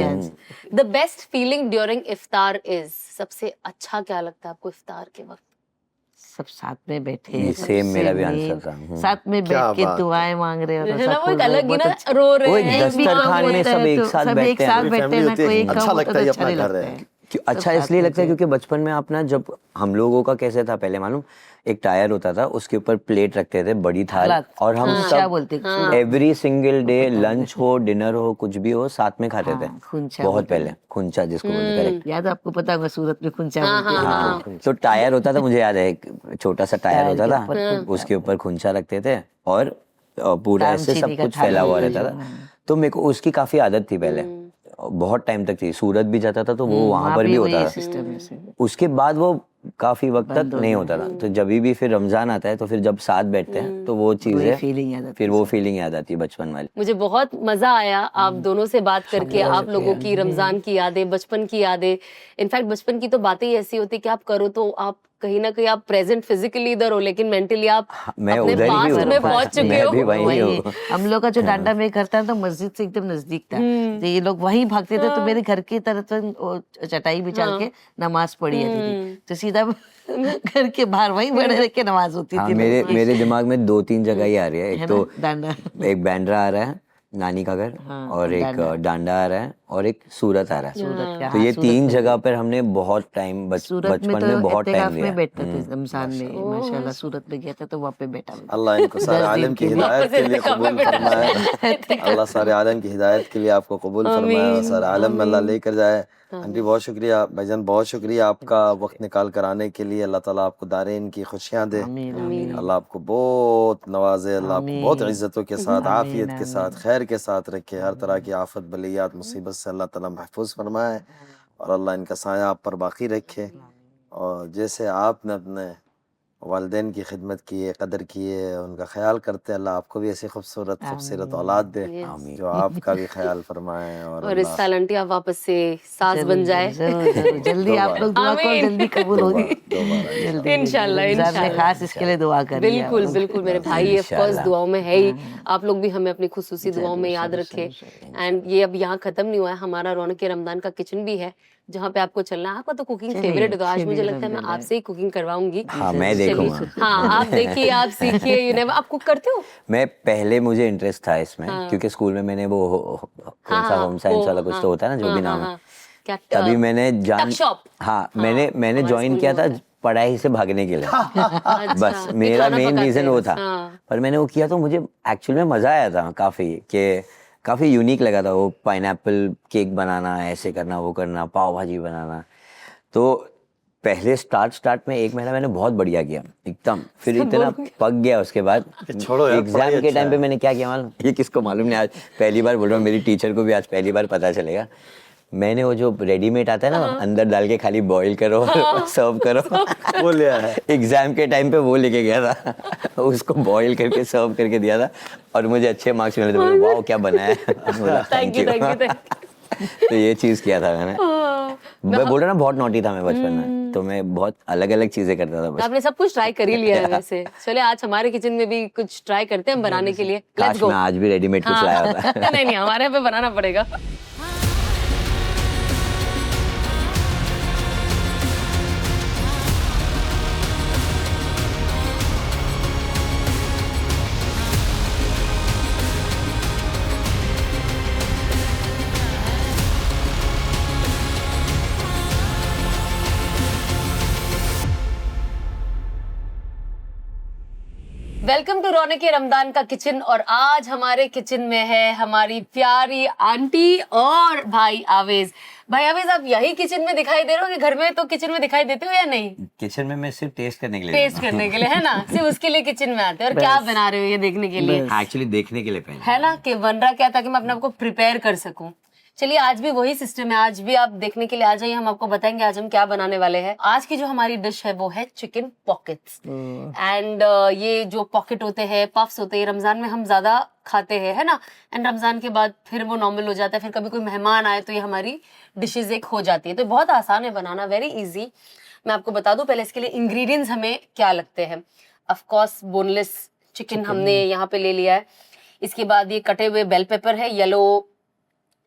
The best feeling during iftar is, सबसे अच्छा क्या लगता है आपको इफ्तार के वक्त? सब साथ में बैठे ये हैं, same मेरा भी सबसे आंसर था। साथ में क्या बैठ के बात है। दुआएं मांग रहे हो, है ना, सब वो एक बोल रहे हो, अलग ही बहुत ना, अच्छा। रो रहे वो हैं, दस्तरखान में सब एक साथ सब एक बैठते हैं। साथ पूरी बैठते हैं, family ना होती है, कोई अच्छा कम लगता होता है, तो अपना अच्छा नहीं घर लगता है। है। अच्छा इसलिए लगता है क्योंकि बचपन में अपना जब हम लोगों का कैसे था पहले मालूम, एक टायर होता था, उसके ऊपर प्लेट रखते थे, बड़ी थाल, हालात। और हम खुंचा सब बोलते हैं, एवरी सिंगल डे लंच हो डिनर हो कुछ भी हो साथ में खाते थे। खुंचा बहुत बोलते पहले खुंचा जिसको बोलते करेक्ट। याद है आपको? पता होगा सूरत में खुंचा बोलते हैं। हाँ तो टायर होता था, मुझे याद है एक छोटा सा टायर टायर होता के था, उसके ऊपर खुंचा रखते थे और पूरा ऐसे सब दालचीनी का कुछ थाली फैला हुआ जो रहता है। था। तो मेरे को उसकी काफी आदत थी पहले, बहुत टाइम तक थी। सूरत भी जाता था तो वो वहां पर भी होता था। सिस्टम है। उसके बाद वो काफी वक्त तक नहीं होता था। तो जब भी फिर रमजान आता है तो फिर जब साथ बैठते हैं तो वो चीज है, फीलिंग याद आती फिर वो फीलिंग याद आती है बचपन वाली। मुझे बहुत मजा आया आप दोनों से बात करके, आप लोगों की रमजान की यादें, बचपन की यादें। इनफैक्ट बचपन की तो बातें ही ऐसी होती कि आप करो तो आप कहीं ना कहीं आप प्रेजेंट फिजिकली इधर हो लेकिन मेंटली आप मैं अपने उधर ही पास्ट हूँ। में पहुंच चुके मैं हो। भी वही वही हूँ। हम लोग का जो डांडा में घर था तो मस्जिद से एकदम नजदीक था, तो ये लोग वहीं भागते थे, तो मेरे घर की तरफ तो वो चटाई बिछा के नमाज पढ़ी जाती थी, तो सीधा घर के बाहर वहीं बड़े रह के नमाज होती हाँ, थी। मेरे दिमाग में 2-3 जगह ही आ रही है। एक तो डांडा, एक बैंड्रा आ रहा है, नानी का घर, और एक डांडा आ रहा है, और एक सूरत आ रहा है। सूरत तो ये 3 जगह पर हमने बहुत टाइम सूरत में बचपन तो में बहुत एतेकाफ टाइम में दिया। बैठते थे रमजान में, माशाल्लाह सूरत में गया था तो वहाँ पे बैठा हुआ। अल्लाह इनको सारे 10 दिन आलम की के लिए। हिदायत के लिए कबूल फरमाए। अल्लाह सारे आलम की हिदायत के लिए आपको कबूल फरमाए और सारे आलम में अल्लाह लेकर जाए। आंटी बहुत शुक्रिया, भाईजान बहुत शुक्रिया आपका वक्त निकाल कर आने के लिए। अल्लाह ताला आपको दारेन की खुशियाँ दे, अल्लाह आपको बहुत नवाजे, अल्लाह आपको बहुत इज्जतों के साथ, आफियत के साथ, खैर के साथ रखे। हर तरह की आफत, बलियात, मुसीबत से अल्लाह ताला महफूज फरमाए और अल्लाह इनका साया आप पर बाकी रखे। और जैसे आपने अपने वालिदैन की खिदमत की है, कदर की है, उनका ख्याल करते, अल्लाह आपको भी ऐसी खूबसूरत औलाद दे जो आपका भी ख्याल फरमाए। और इस साल आंटी आप वापस से सास बन जाए। जरूर जरूर, जल्दी आप लोग दुआ करो, आमीन। जल्दी कबूल होगी इंशाल्लाह रमजान में इंशाल्लाह। खास इसके लिए दुआ करिए। बिल्कुल बिल्कुल मेरे भाई ऑफ कोर्स इंशाल्लाह। दुआओं में है ही। आप लोग भी हमें अपनी खुसूसी दुआओं में याद रखें। एंड ये अब यहाँ खत्म नहीं हुआ है, हमारा रौनक रमजान का किचन भी है जहाँ पे आपको चलना है। आपका तो कुकिंग फेवरेट है, तो आज मुझे लगता है मैं आपसे ही कुकिंग करवाऊंगी। हाँ, मैं चलिए। देखूंगा। हाँ, आप देखिए, आप सीखिए। यू नेवर, आप कुक करते हो? मैं पहले मुझे इंटरेस्ट था इसमें, क्योंकि स्कूल में मैंने वो कौन सा होम साइंस वाला कुछ तो होता है ना, जो भी नाम है, क्या तभी मैंने टक शॉप। हाँ, मैंने ज्वाइन किया था पढ़ाई से भागने के लिए। बस कि मेरा खाना मेन पकाते रीजन हैं वो बस, था। हाँ। पर मैंने वो किया तो मुझे एक्चुअल में मजा आया था काफी यूनिक लगा था। वो पाइनएप्पल केक बनाना, ऐसे करना, वो करना, पाव भाजी बनाना। तो पहले स्टार्ट में 1 महीना मैंने बहुत बढ़िया किया एकदम, फिर इतना पक गया। उसके बाद छोड़ो यार, एग्जाम पढ़ाई के अच्छा टाइम पे है। मैंने क्या किया मालूम, ये किसको मालूम नहीं, आज पहली बार बोल रहा हूँ, मेरी टीचर को भी आज पहली बार पता चलेगा। मैंने वो जो रेडीमेड आता है ना, अंदर डाल के खाली बॉईल करो और सर्व करो, वो लिया है। एग्जाम के टाइम पे वो लेके गया था। उसको बॉईल करके सर्व करके दिया था और मुझे अच्छे मार्क्स मिले थे। बोला, वाह क्या बनाया है। Thank you thank you. तो ये चीज किया था मैंने। मैं बोल रहा ना, बहुत नॉटी था मैं बचपन में, तो मैं बहुत अलग अलग चीजें करता था बस। आपने सब कुछ ट्राई कर ही लिया है वैसे। चलिए आज हमारे किचन में भी कुछ ट्राई करते हैं हम बनाने के लिए। लेट्स काश गो। मैं आज भी रेडीमेड कुछ लाया होता। नहीं हमारे यहाँ पे बनाना पड़ेगा। वेलकम टू रौनक रमदान का किचन। और आज हमारे किचन में है हमारी प्यारी आंटी और भाई आवेज। भाई आवेज, आप यही किचन में दिखाई दे रहे हो कि घर में तो किचन में दिखाई देते हो या नहीं? किचन में मैं सिर्फ टेस्ट करने के लिए टेस्ट करने के लिए, है ना? सिर्फ उसके लिए किचन में आते हैं। और क्या बना रहे हो ये देखने के लिए, एक्चुअली देखने के लिए पहले, है ना? कि बन रहा क्या, ताकि मैं अपने आप को प्रिपेयर कर सकूं। चलिए आज भी वही सिस्टम है, आज भी आप देखने के लिए आ जाइए, हम आपको बताएंगे आज हम क्या बनाने वाले हैं। आज की जो हमारी डिश है वो है चिकन पॉकेट्स। एंड ये जो पॉकेट होते हैं, पफ्स होते हैं, रमजान में हम ज्यादा खाते हैं, है ना? एंड रमजान के बाद फिर वो नॉर्मल हो जाता है। फिर कभी कोई मेहमान आए तो ये हमारी डिशेज एक हो जाती है। तो बहुत आसान है बनाना, वेरी इजी। मैं आपको बता दूं पहले इसके लिए इंग्रेडिएंट्स हमें क्या लगते हैं। ऑफ कोर्स बोनलेस चिकन हमने यहाँ पे ले लिया है। इसके बाद ये कटे हुए बेल पेपर है, येलो,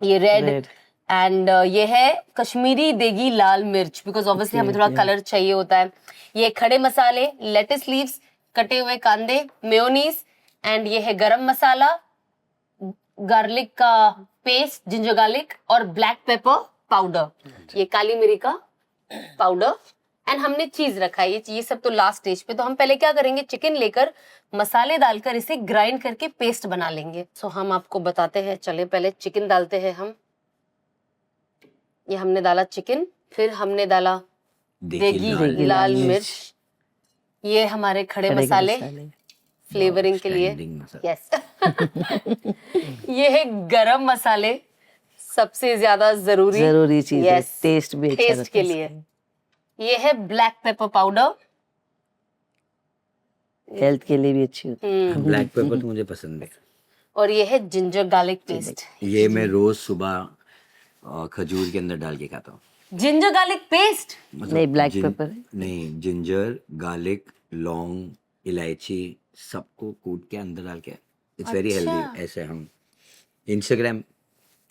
ये रेड, एंड ये है कश्मीरी देगी लाल मिर्च, बिकॉज ऑब्वियसली हमें थोड़ा कलर चाहिए होता है। ये खड़े मसाले, लेटिस लीव्स, कटे हुए कांदे, मेयोनीज, एंड ये है गरम मसाला, गार्लिक का पेस्ट, जिंजर गार्लिक, और ब्लैक पेपर पाउडर, ये काली मिर्च का पाउडर, एंड हमने चीज रखा है। ये सब तो लास्ट स्टेज पे। तो हम पहले क्या करेंगे, चिकन लेकर मसाले डालकर इसे ग्राइंड करके पेस्ट बना लेंगे। सो हम आपको बताते हैं। चले पहले चिकन डालते हैं हम। ये हमने डाला चिकन, फिर हमने डाला देगी लाल मिर्च, ये हमारे खड़े मसाले फ्लेवरिंग के लिए, यस। ये है गरम मसाले, सबसे ज्यादा जरूरी चीज है, टेस्ट भी अच्छा टेस्ट के लिए। ये है ब्लैक पेपर पाउडर, हेल्थ के लिए भी अच्छी होती है। ब्लैक पेपर तो मुझे पसंद है। और ये है जिंजर गार्लिक पेस्ट। ये मैं रोज सुबह खजूर के अंदर डाल के खाता हूँ। Ginger garlic paste. नहीं, ब्लैक पेपर है। नहीं, जिंजर, गार्लिक, लौंग, इलायची सबको कूट के अंदर डाल के, इट्स वेरी हेल्दी। ऐसे हम Instagram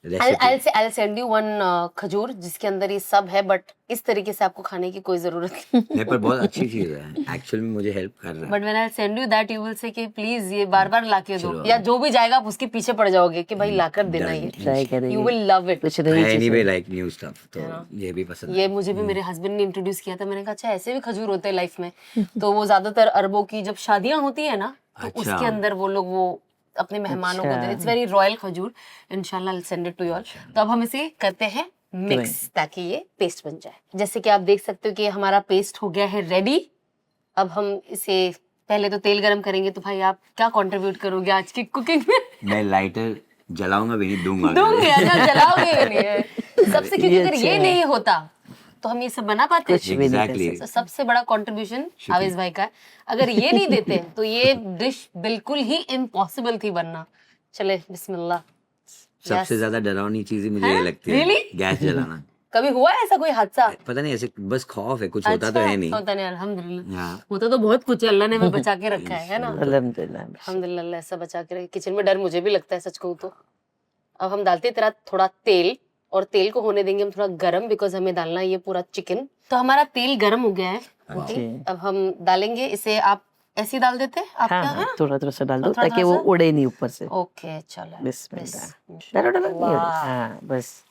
I'll send you one खजूर जिसके अंदर ये सब है, बट इस तरीके से आपको खाने की कोई जरूरत नहीं। नहीं, पर बहुत अच्छी चीज है, एक्चुअल में मुझे हेल्प कर रहा है। But when I send you that you will say कि प्लीज ये बार बार ला के दो, या जो भी जाएगा आप उसके पीछे पड़ जाओगे कि भाई लाकर देना ये, ट्राई करेंगे। You will love it. कुछ नहीं एनीवे लाइक न्यू स्टफ, तो ये भी पसंद ये मुझे भी मेरे हस्बैंड ने इंट्रोड्यूस किया था। मैंने कहा अच्छा ऐसे भी खजूर होते हैं लाइफ में। तो वो ज्यादातर अरबों की जब शादियां होती है ना, तो अच्छा। उसके अंदर वो लोग वो अपने मेहमानों को दे। इट्स वेरी रॉयल खजूर। इंशाल्लाह I send it to you all. तो अब हम इसे करते हैं मिक्स ताकि ये पेस्ट बन जाए। जैसे कि आप देख सकते हो कि हमारा पेस्ट हो गया है रेडी। अब हम इसे पहले तो तेल गरम करेंगे। तो भाई आप क्या कंट्रीब्यूट करोगे आज की कुकिंग में? मैं लाइटर जलाऊंगा भी नहीं, दूंगा। दूंगे, अच्छा जलाओगे भी नहीं है। सबसे, क्योंकि अगर ये नहीं होता तो हम ये सब बना पाते? कुछ भी नहीं कर Exactly. तो सबसे बड़ा कंट्रीब्यूशन आवेश भाई का है। अगर ये नहीं देते तो ये डिश बिल्कुल ही इम्पॉसिबल थी बनना। चले बिस्मिल्लाह। सबसे ज्यादा डरावनी चीज ही मुझे ये लगती Really? है, गैस जलाना। कभी हुआ है ऐसा कोई हादसा? पता नहीं, ऐसे बस खौफ है, कुछ होता तो है नहीं। होता नहीं, अल्हम्दुलिल्लाह। हाँ। होता तो बहुत कुछ है, अल्लाह ने हमें बचा के रखा है ना। अल्हम्दुलिल्लाह। अल्हम्दुलिल्लाह, अल्लाह ऐसा बचा के रखे। किचन में डर मुझे भी लगता है सच कहूँ तो। अब हम डालते हैं तेरा थोड़ा तेल, और तेल को होने देंगे हम थोड़ा गरम, बिकॉज हमें डालना है ये पूरा चिकन। तो हमारा तेल गरम हो गया है। ओके, अब हम डालेंगे इसे। आप ऐसे ही डाल देते हैं? आप क्या? हाँ, थोड़ा थोड़ा सा डाल दो थोड़ा ताकि वो सा? उड़े नहीं ऊपर से। ओके चलो। बिस्मिल्लाह। डालो डालो। हाँ बस।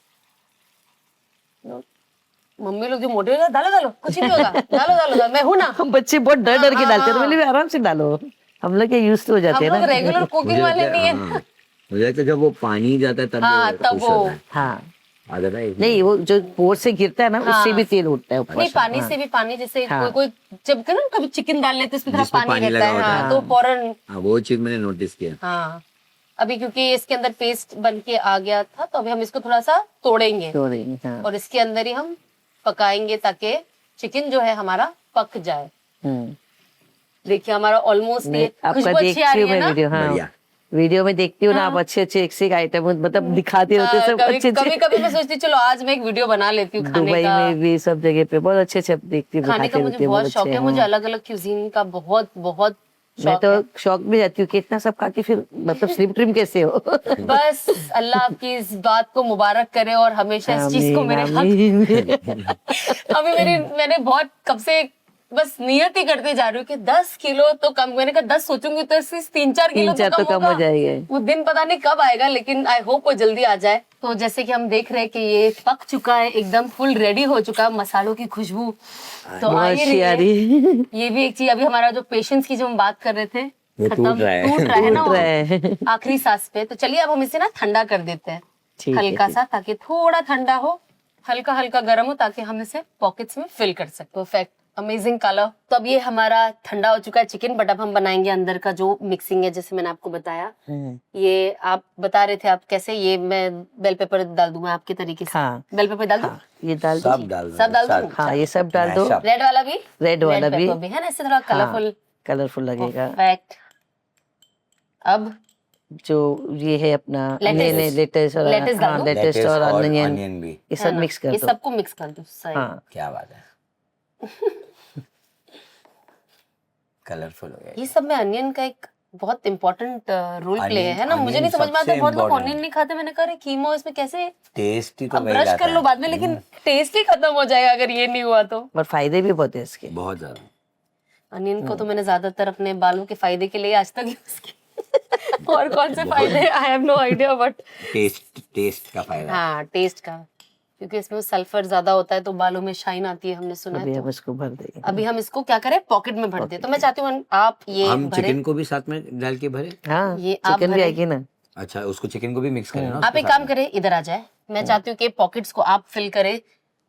मम्मी लोग जो मोटे हो जाते, डालो डालो, कुछ नहीं होगा, डालो डालो डालो, मैं हूं ना। हम बच्चे बहुत डर डर के डालते हैं, तो बोले आराम से डालो, हम लोग यूज हो जाते हम हैं लोग ना। रेगुलर कुकिंग वाले नहीं है। हाँ, मुझे लगता है जब वो पानी जाता है तब हाँ, तब खुश वो- होता है। हाँ आदत है नहीं, वो जो पोर से गिरता है ना, उससे भी तेल उठता है ऊपर नहीं, से। पानी से भी, पानी जैसे हाँ। कोई कोई जब ना कभी चिकन डाल लेते उसमें थोड़ा जिसमें पानी पानी रहता है। लगा होता हाँ, है। तो फौरन। हाँ, वो चीज मैंने नोटिस किया। हाँ, अभी क्योंकि इसके अंदर पेस्ट बन के आ गया था, तो अभी हम इसको थोड़ा सा तोड़ेंगे तो नहीं, हाँ। और इसके अंदर ही हम पकाएंगे ताकि चिकन जो है हमारा पक जाए। हम्म। देखिए हमारा ऑलमोस्ट नहीं, ये आपका खुशबू अच्छी आ देखती रही हूँ है मैं ना। वीडियो। हाँ, बढ़िया। वीडियो में देखती हूँ ना आप, अच्छे अच्छे एक आइटम मतलब दिखाते रहते हैं, सब कभी अच्छे कभी अच्छे। कभी मैं सोचती हूँ चलो आज मैं एक वीडियो बना लेती हूँ खाने दुबई का। में भी सब जगह पे बहुत अच्छे अच्छे देखती हूँ, खाने का दिखाते मुझे रहते हैं, बहुत शौक है। अच्छे, मुझे हाँ। अलग अलग क्यूजीन का बहुत बहुत मैं शौक तो है। शौक में जाती हूँ कि इतना सब खा के फिर मतलब स्लिम ट्रिम कैसे हो। बस अल्लाह आपकी इस बात को मुबारक करे और हमेशा इस चीज को मेरे हाथ। आमीन। अभी मैंने बहुत कब से बस नियत ही करते जा रही हूँ कि 10 किलो तो कम। मैंने कहा 10 सोचूंगी तो इससे 3-4 किलो 3-4 तो कम हो जाएंगे। वो दिन पता नहीं कब आएगा, लेकिन आई होप वो जल्दी आ जाए। तो जैसे कि हम देख रहे हैं कि ये पक चुका है, एकदम फुल रेडी हो चुका है। मसालों की खुशबू तो आ ही रही है। ये भी एक चीज, अभी हमारा जो पेशेंस की जो हम बात कर रहे थे वो टूट रहा है। टूट रहा है ना टूट रहा है। वो आखिरी सांस पे। तो चलिए अब हम इसे ना ठंडा कर देते हैं ठीक है, हल्का ठीक। सा, ताकि थोड़ा ठंडा हो, हल्का हल्का गर्म हो, ताकि हम इसे पॉकेट्स में फिल कर सकते। Perfect, amazing colour. तो अब ये हमारा ठंडा हो चुका है चिकन, बट अब हम बनाएंगे अंदर का जो मिक्सिंग है, जैसे मैंने आपको बताया। ये आप बता रहे थे आप कैसे, ये मैं बेल पेपर डाल दूंगा आपके तरीके से। हाँ। बेल पेपर डाल दूं? हाँ, ये डाल दो। सब डाल दो, सब डाल दूं? हाँ, ये सब डाल दो। Mashup। रेड वाला भी? रेड वाला भी। पेपर भी है ना, इससे थोड़ा कलरफुल। कलरफुल लगेगा। परफेक्ट। अब जो ये है अपना Lettuce। लेटेस्ट और Lettuce डाल दो? लेटेस्ट Lettuce और और अनियन, onion भी। ये है सब ना? मिक्स कर ये दो। सबको मिक्स कर दो। सही। हाँ, क्या बात है, कलरफुल हो गया। ये सब में अनियन का एक बहुत इंपॉर्टेंट रोल प्ले Onion- है ना। मुझे नहीं onion समझ में आता, सबसे बहुत लोग important ऑनियन नहीं खाते। मैंने कहा कीमो इसमें कैसे, टेस्ट ही तो अब वही ब्रश लाता कर लो है। बाद में, लेकिन टेस्ट ही खत्म हो जाएगा अगर ये नहीं हुआ तो। और फायदे भी बहुत है इसके। बहुत ज्यादा। अनियन को तो मैंने ज्यादातर अपने बालों के फायदे के लिए आज तक यूज किया। और कौन से फायदे I have no idea, but taste का फायदा। हाँ टेस्ट का, क्योंकि इसमें सल्फर ज्यादा होता है तो बालों में शाइन आती है, हमने सुना अभी है। हम तो इसको भर देंगे। अभी हम इसको क्या करें, पॉकेट में भर दे। तो मैं चाहती हूँ आप ये हम भरे। चिकन को भी साथ में डाल के भरे। हाँ, ये आप चिकन भी भरे। आएगी ना। अच्छा, उसको चिकन को भी मिक्स करें ना आप एक काम करें, इधर आ जाए। मैं चाहती हूँ कि पॉकेट्स को आप फिल करें।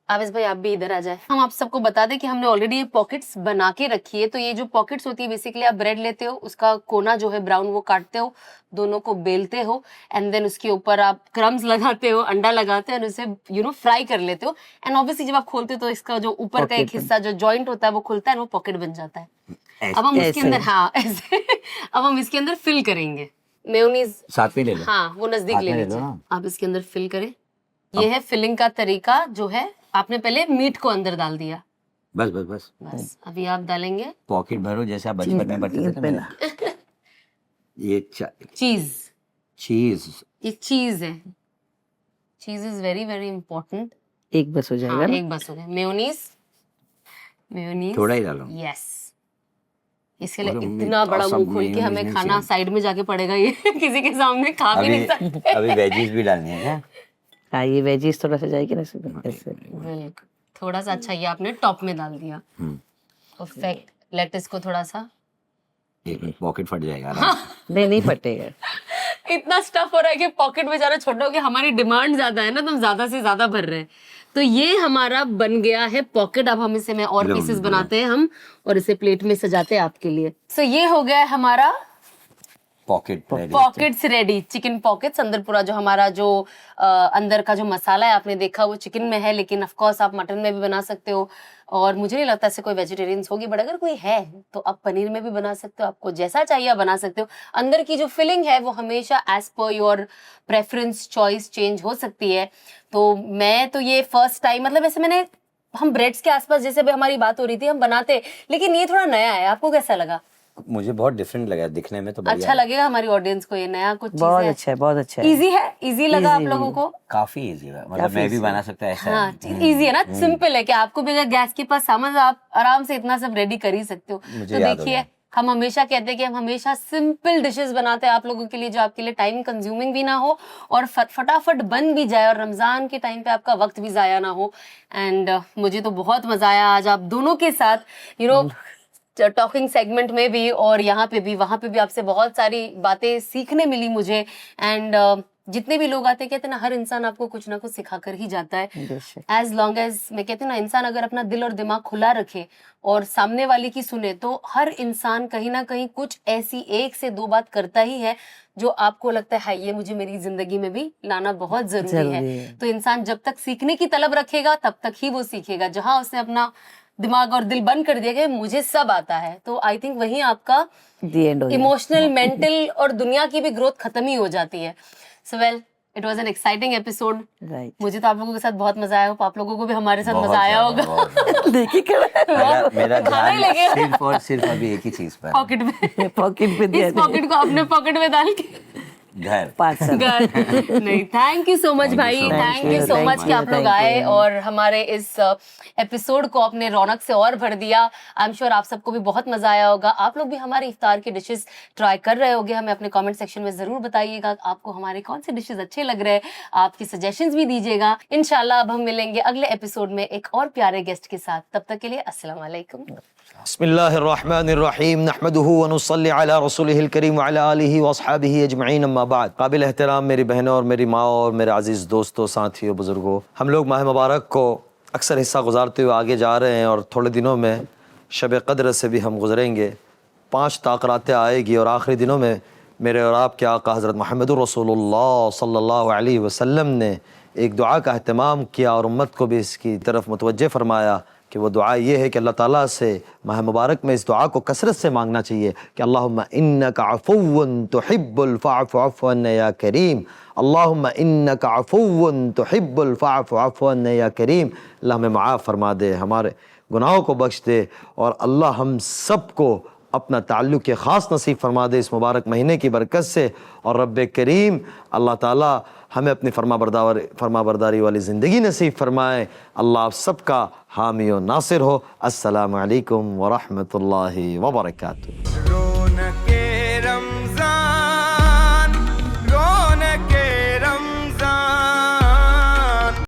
आवेश भाई आप भी इधर आ जाए। हम आप सबको बता दें कि हमने ऑलरेडी ये पॉकेट्स बना के रखी है। तो ये जो पॉकेट्स होती है, बेसिकली आप ब्रेड लेते हो, उसका कोना जो है ब्राउन वो काटते हो, दोनों को बेलते हो, एंड देन उसके ऊपर आप क्रम्स लगाते हो, अंडा लगाते हो, और उसे फ्राई कर लेते हो। एंड ऑब्वियसली जब आप खोलते हो तो इसका जो ऊपर का एक हिस्सा जो जॉइंट होता है वो खुलता है, वो पॉकेट बन जाता है। अब हम उसके अंदर, हाँ ऐसे अब हम इसके अंदर फिल करेंगे मेयोनीज। साथ में ले लो। हाँ वो नजदीक हाथ ले में ले लीजिए। लो ना। आप इसके अंदर फिल करें। ये है फिलिंग का तरीका जो है आपने पहले मीट को अंदर डाल दिया, बस बस बस बस अभी आप डालेंगे पॉकेट भरो जैसे आप बचपन में भरते थे ना मेरा। ये चीज। चीज ये चीज है, चीज इज वेरी वेरी इंपॉर्टेंट। एक बस हो जाएगा हाँ ना? एक बस हो गया। मेयोनीज, मेयोनीज थोड़ा ही डालो। यस, इसके लिए अरे इतना बड़ा मीठा मुंह खोल के सा हमें मेयोनीज खाना है। साइड में जाके पड़ेगा, ये किसी के सामने खा भी नहीं अभी सकते। अभी वेजीज भी डालनी है क्या? हाँ, ये वेजीज थोड़ा सा जाएगी ना इसमें, ऐसे। बिल्कुल, थोड़ा सा। अच्छा ये आपने टॉप में डाल दिया, परफेक्ट। लेट्स को थोड़ा सा, एक मिनट पॉकेट फट जाएगा आराम से। नहीं फटेगा। इतना स्टफ हो रहा है कि पॉकेट बेचारा छोटा हो गया। हमारी डिमांड ज्यादा है ना, तो हम ज्यादा से ज्यादा भर रहे हैं। तो ये हमारा बन गया है पॉकेट। अब हम इसे में और लो, पीसेस लो। बनाते हैं हम, और इसे प्लेट में सजाते हैं आपके लिए। सो ये हो गया है हमारा pocket ready. Pockets ready. Chicken pockets, अंदर पूरा जो हमारा जो अंदर का जो मसाला है आपने देखा वो चिकन में है, लेकिन ऑफ कोर्स आप मटन में भी बना सकते हो। और मुझे नहीं लगता ऐसे कोई वेजिटेरियंस होगी, बट अगर कोई है तो आप पनीर में भी बना सकते हो। आपको जैसा चाहिए आप बना सकते हो। अंदर की जो फिलिंग है वो हमेशा as per your preference choice change हो सकती है। तो मैं तो ये फर्स्ट टाइम, मतलब ऐसे मैंने, हम ब्रेड्स के आसपास जैसे अभी हमारी बात हो रही थी हम बनाते, लेकिन ये थोड़ा नया है। आपको कैसा लगा? मुझे बहुत डिफरेंट लगा दिखने में, तो बढ़िया अच्छा है। लगेगा हमारी ऑडियंस को, ये नया कुछ बहुत चीज है। अच्छा है, बहुत अच्छा है। इजी है, इजी लगा आप लोगों को? काफी इजी है, मतलब मैं भी बना सकता ऐसा है। हाँ इजी है ना, सिंपल है कि आपको भी अगर गैस के पास सामान, आप आराम से इतना सब रेडी कर ही सकते हो। मुझे तो याद हो देखिए गया। हम हमेशा कहते हैं कि हम हमेशा सिंपल डिशेस बनाते हैं आप लोगों के लिए, जो आपके लिए टाइम कंज्यूमिंग भी ना हो और फटाफट बन भी जाए, और रमजान के टाइम पे आपका वक्त भी जाया ना हो। एंड मुझे तो बहुत मजा आया आज आप दोनों के साथ, यू नो, टॉकिंग सेगमेंट में भी और यहाँ पे भी, वहाँ पे भी आपसे बहुत सारी बातें सीखने मिली मुझे। एंड जितने भी लोग आते हैं, कहते हैं ना, हर इंसान आपको कुछ ना कुछ सिखा कर ही जाता है। एज लॉन्ग एज, मैं कहती हूँ ना, इंसान अगर अपना दिल और दिमाग खुला रखे और सामने वाले की सुने, तो हर इंसान कहीं ना कहीं कुछ ऐसी एक से दो बात करता ही है जो आपको लगता है ये मुझे मेरी जिंदगी में भी लाना बहुत जरूरी है। तो इंसान जब तक सीखने की तलब रखेगा तब तक ही वो सीखेगा। जहां उसने अपना दिमाग और दिल बंद कर दिया कि मुझे सब आता है, तो आई थिंक वहीं आपका इमोशनल, मेंटल और दुनिया की भी ग्रोथ खत्म ही हो जाती है। So well, it was an exciting episode. मुझे तो आप लोगों के साथ बहुत मजा आया, आप लोगों को भी हमारे साथ मजा आया होगा। मेरा खाना ही ध्यान लगेगा सिर्फ और सिर्फ अभी एक ही चीज पर, पॉकेट में। पॉकेट में इस पॉकेट को अपने पॉकेट में डाल के घर। नहीं, थैंक यू सो मच भाई, थैंक यू सो मच कि आप लोग आए और हमारे इस एपिसोड को अपने रौनक से और भर दिया। आई एम श्योर आप सबको भी बहुत मजा आया होगा। आप लोग भी हमारे इफ्तार की डिशेस ट्राई कर रहे होंगे, हमें अपने कमेंट सेक्शन में जरूर बताइएगा आपको हमारे कौन से डिशेस अच्छे लग रहे हैं, आपकी सजेशंस भी दीजिएगा। इंशाल्लाह अब हम मिलेंगे अगले एपिसोड में एक और प्यारे गेस्ट के साथ। तब तक के लिए अस्सलाम वालेकुम। बिस्मिल्लाहिर्रहमानिर्रहीम, नहमदुहु व नुसल्ली अला रसूलिहिल करीम व अला आलिहि व अस्हाबिहि अजमईन, अम्मा बाद। काबिल एहतराम मेरी बहनों और मेरी माँ और मेरे अजीज़ दोस्तों, साथियों, बुज़ुर्गों, हम लोग माह मुबारक को अक्सर हिस्सा गुजारते हुए आगे जा रहे हैं और थोड़े दिनों में शब क़द्र से भी हम गुजरेंगे। 5 ताक़रातें आएगी और आखिरी दिनों में मेरे और आपके आका हज़रत मुहम्मदुर रसूलुल्लाह सल्लल्लाहु अलैहि वसल्लम ने एक दुआ का अहतमाम किया और उम्मत को भी इसकी तरफ मुतवज्जे फरमाया कि वो दुआ ये है कि अल्लाह ताला से माह मुबारक में इस दुआ को कसरत से मांगना चाहिए कि अल्लाहुम्मा इन्नका अफ़ुव्वुन तुहिब्बुल फ़अफ़ु अफ़्वन या करीम, अल्लाहुम्मा इन्नका अफ़ुव्वुन तुहिब्बुल फ़अफ़ु अफ़्वन या करीम। अल्लाह हमें माफ़ फरमा दे, हमारे गुनाहों को बख्श दे और अल्लाह हम सब को अपना ताल्लुक़ ख़ास नसीब फरमा दे इस मुबारक महीने की बरकत से। और रब्बे करीम अल्लाह ताला हमें अपनी फरमाबरदारी वाली ज़िंदगी नसीब फरमाए। अल्लाह आप सबका हामी और नासिर हो। अस्सलामु अलैकुम व रहमतुल्लाहि व बरकातुहू।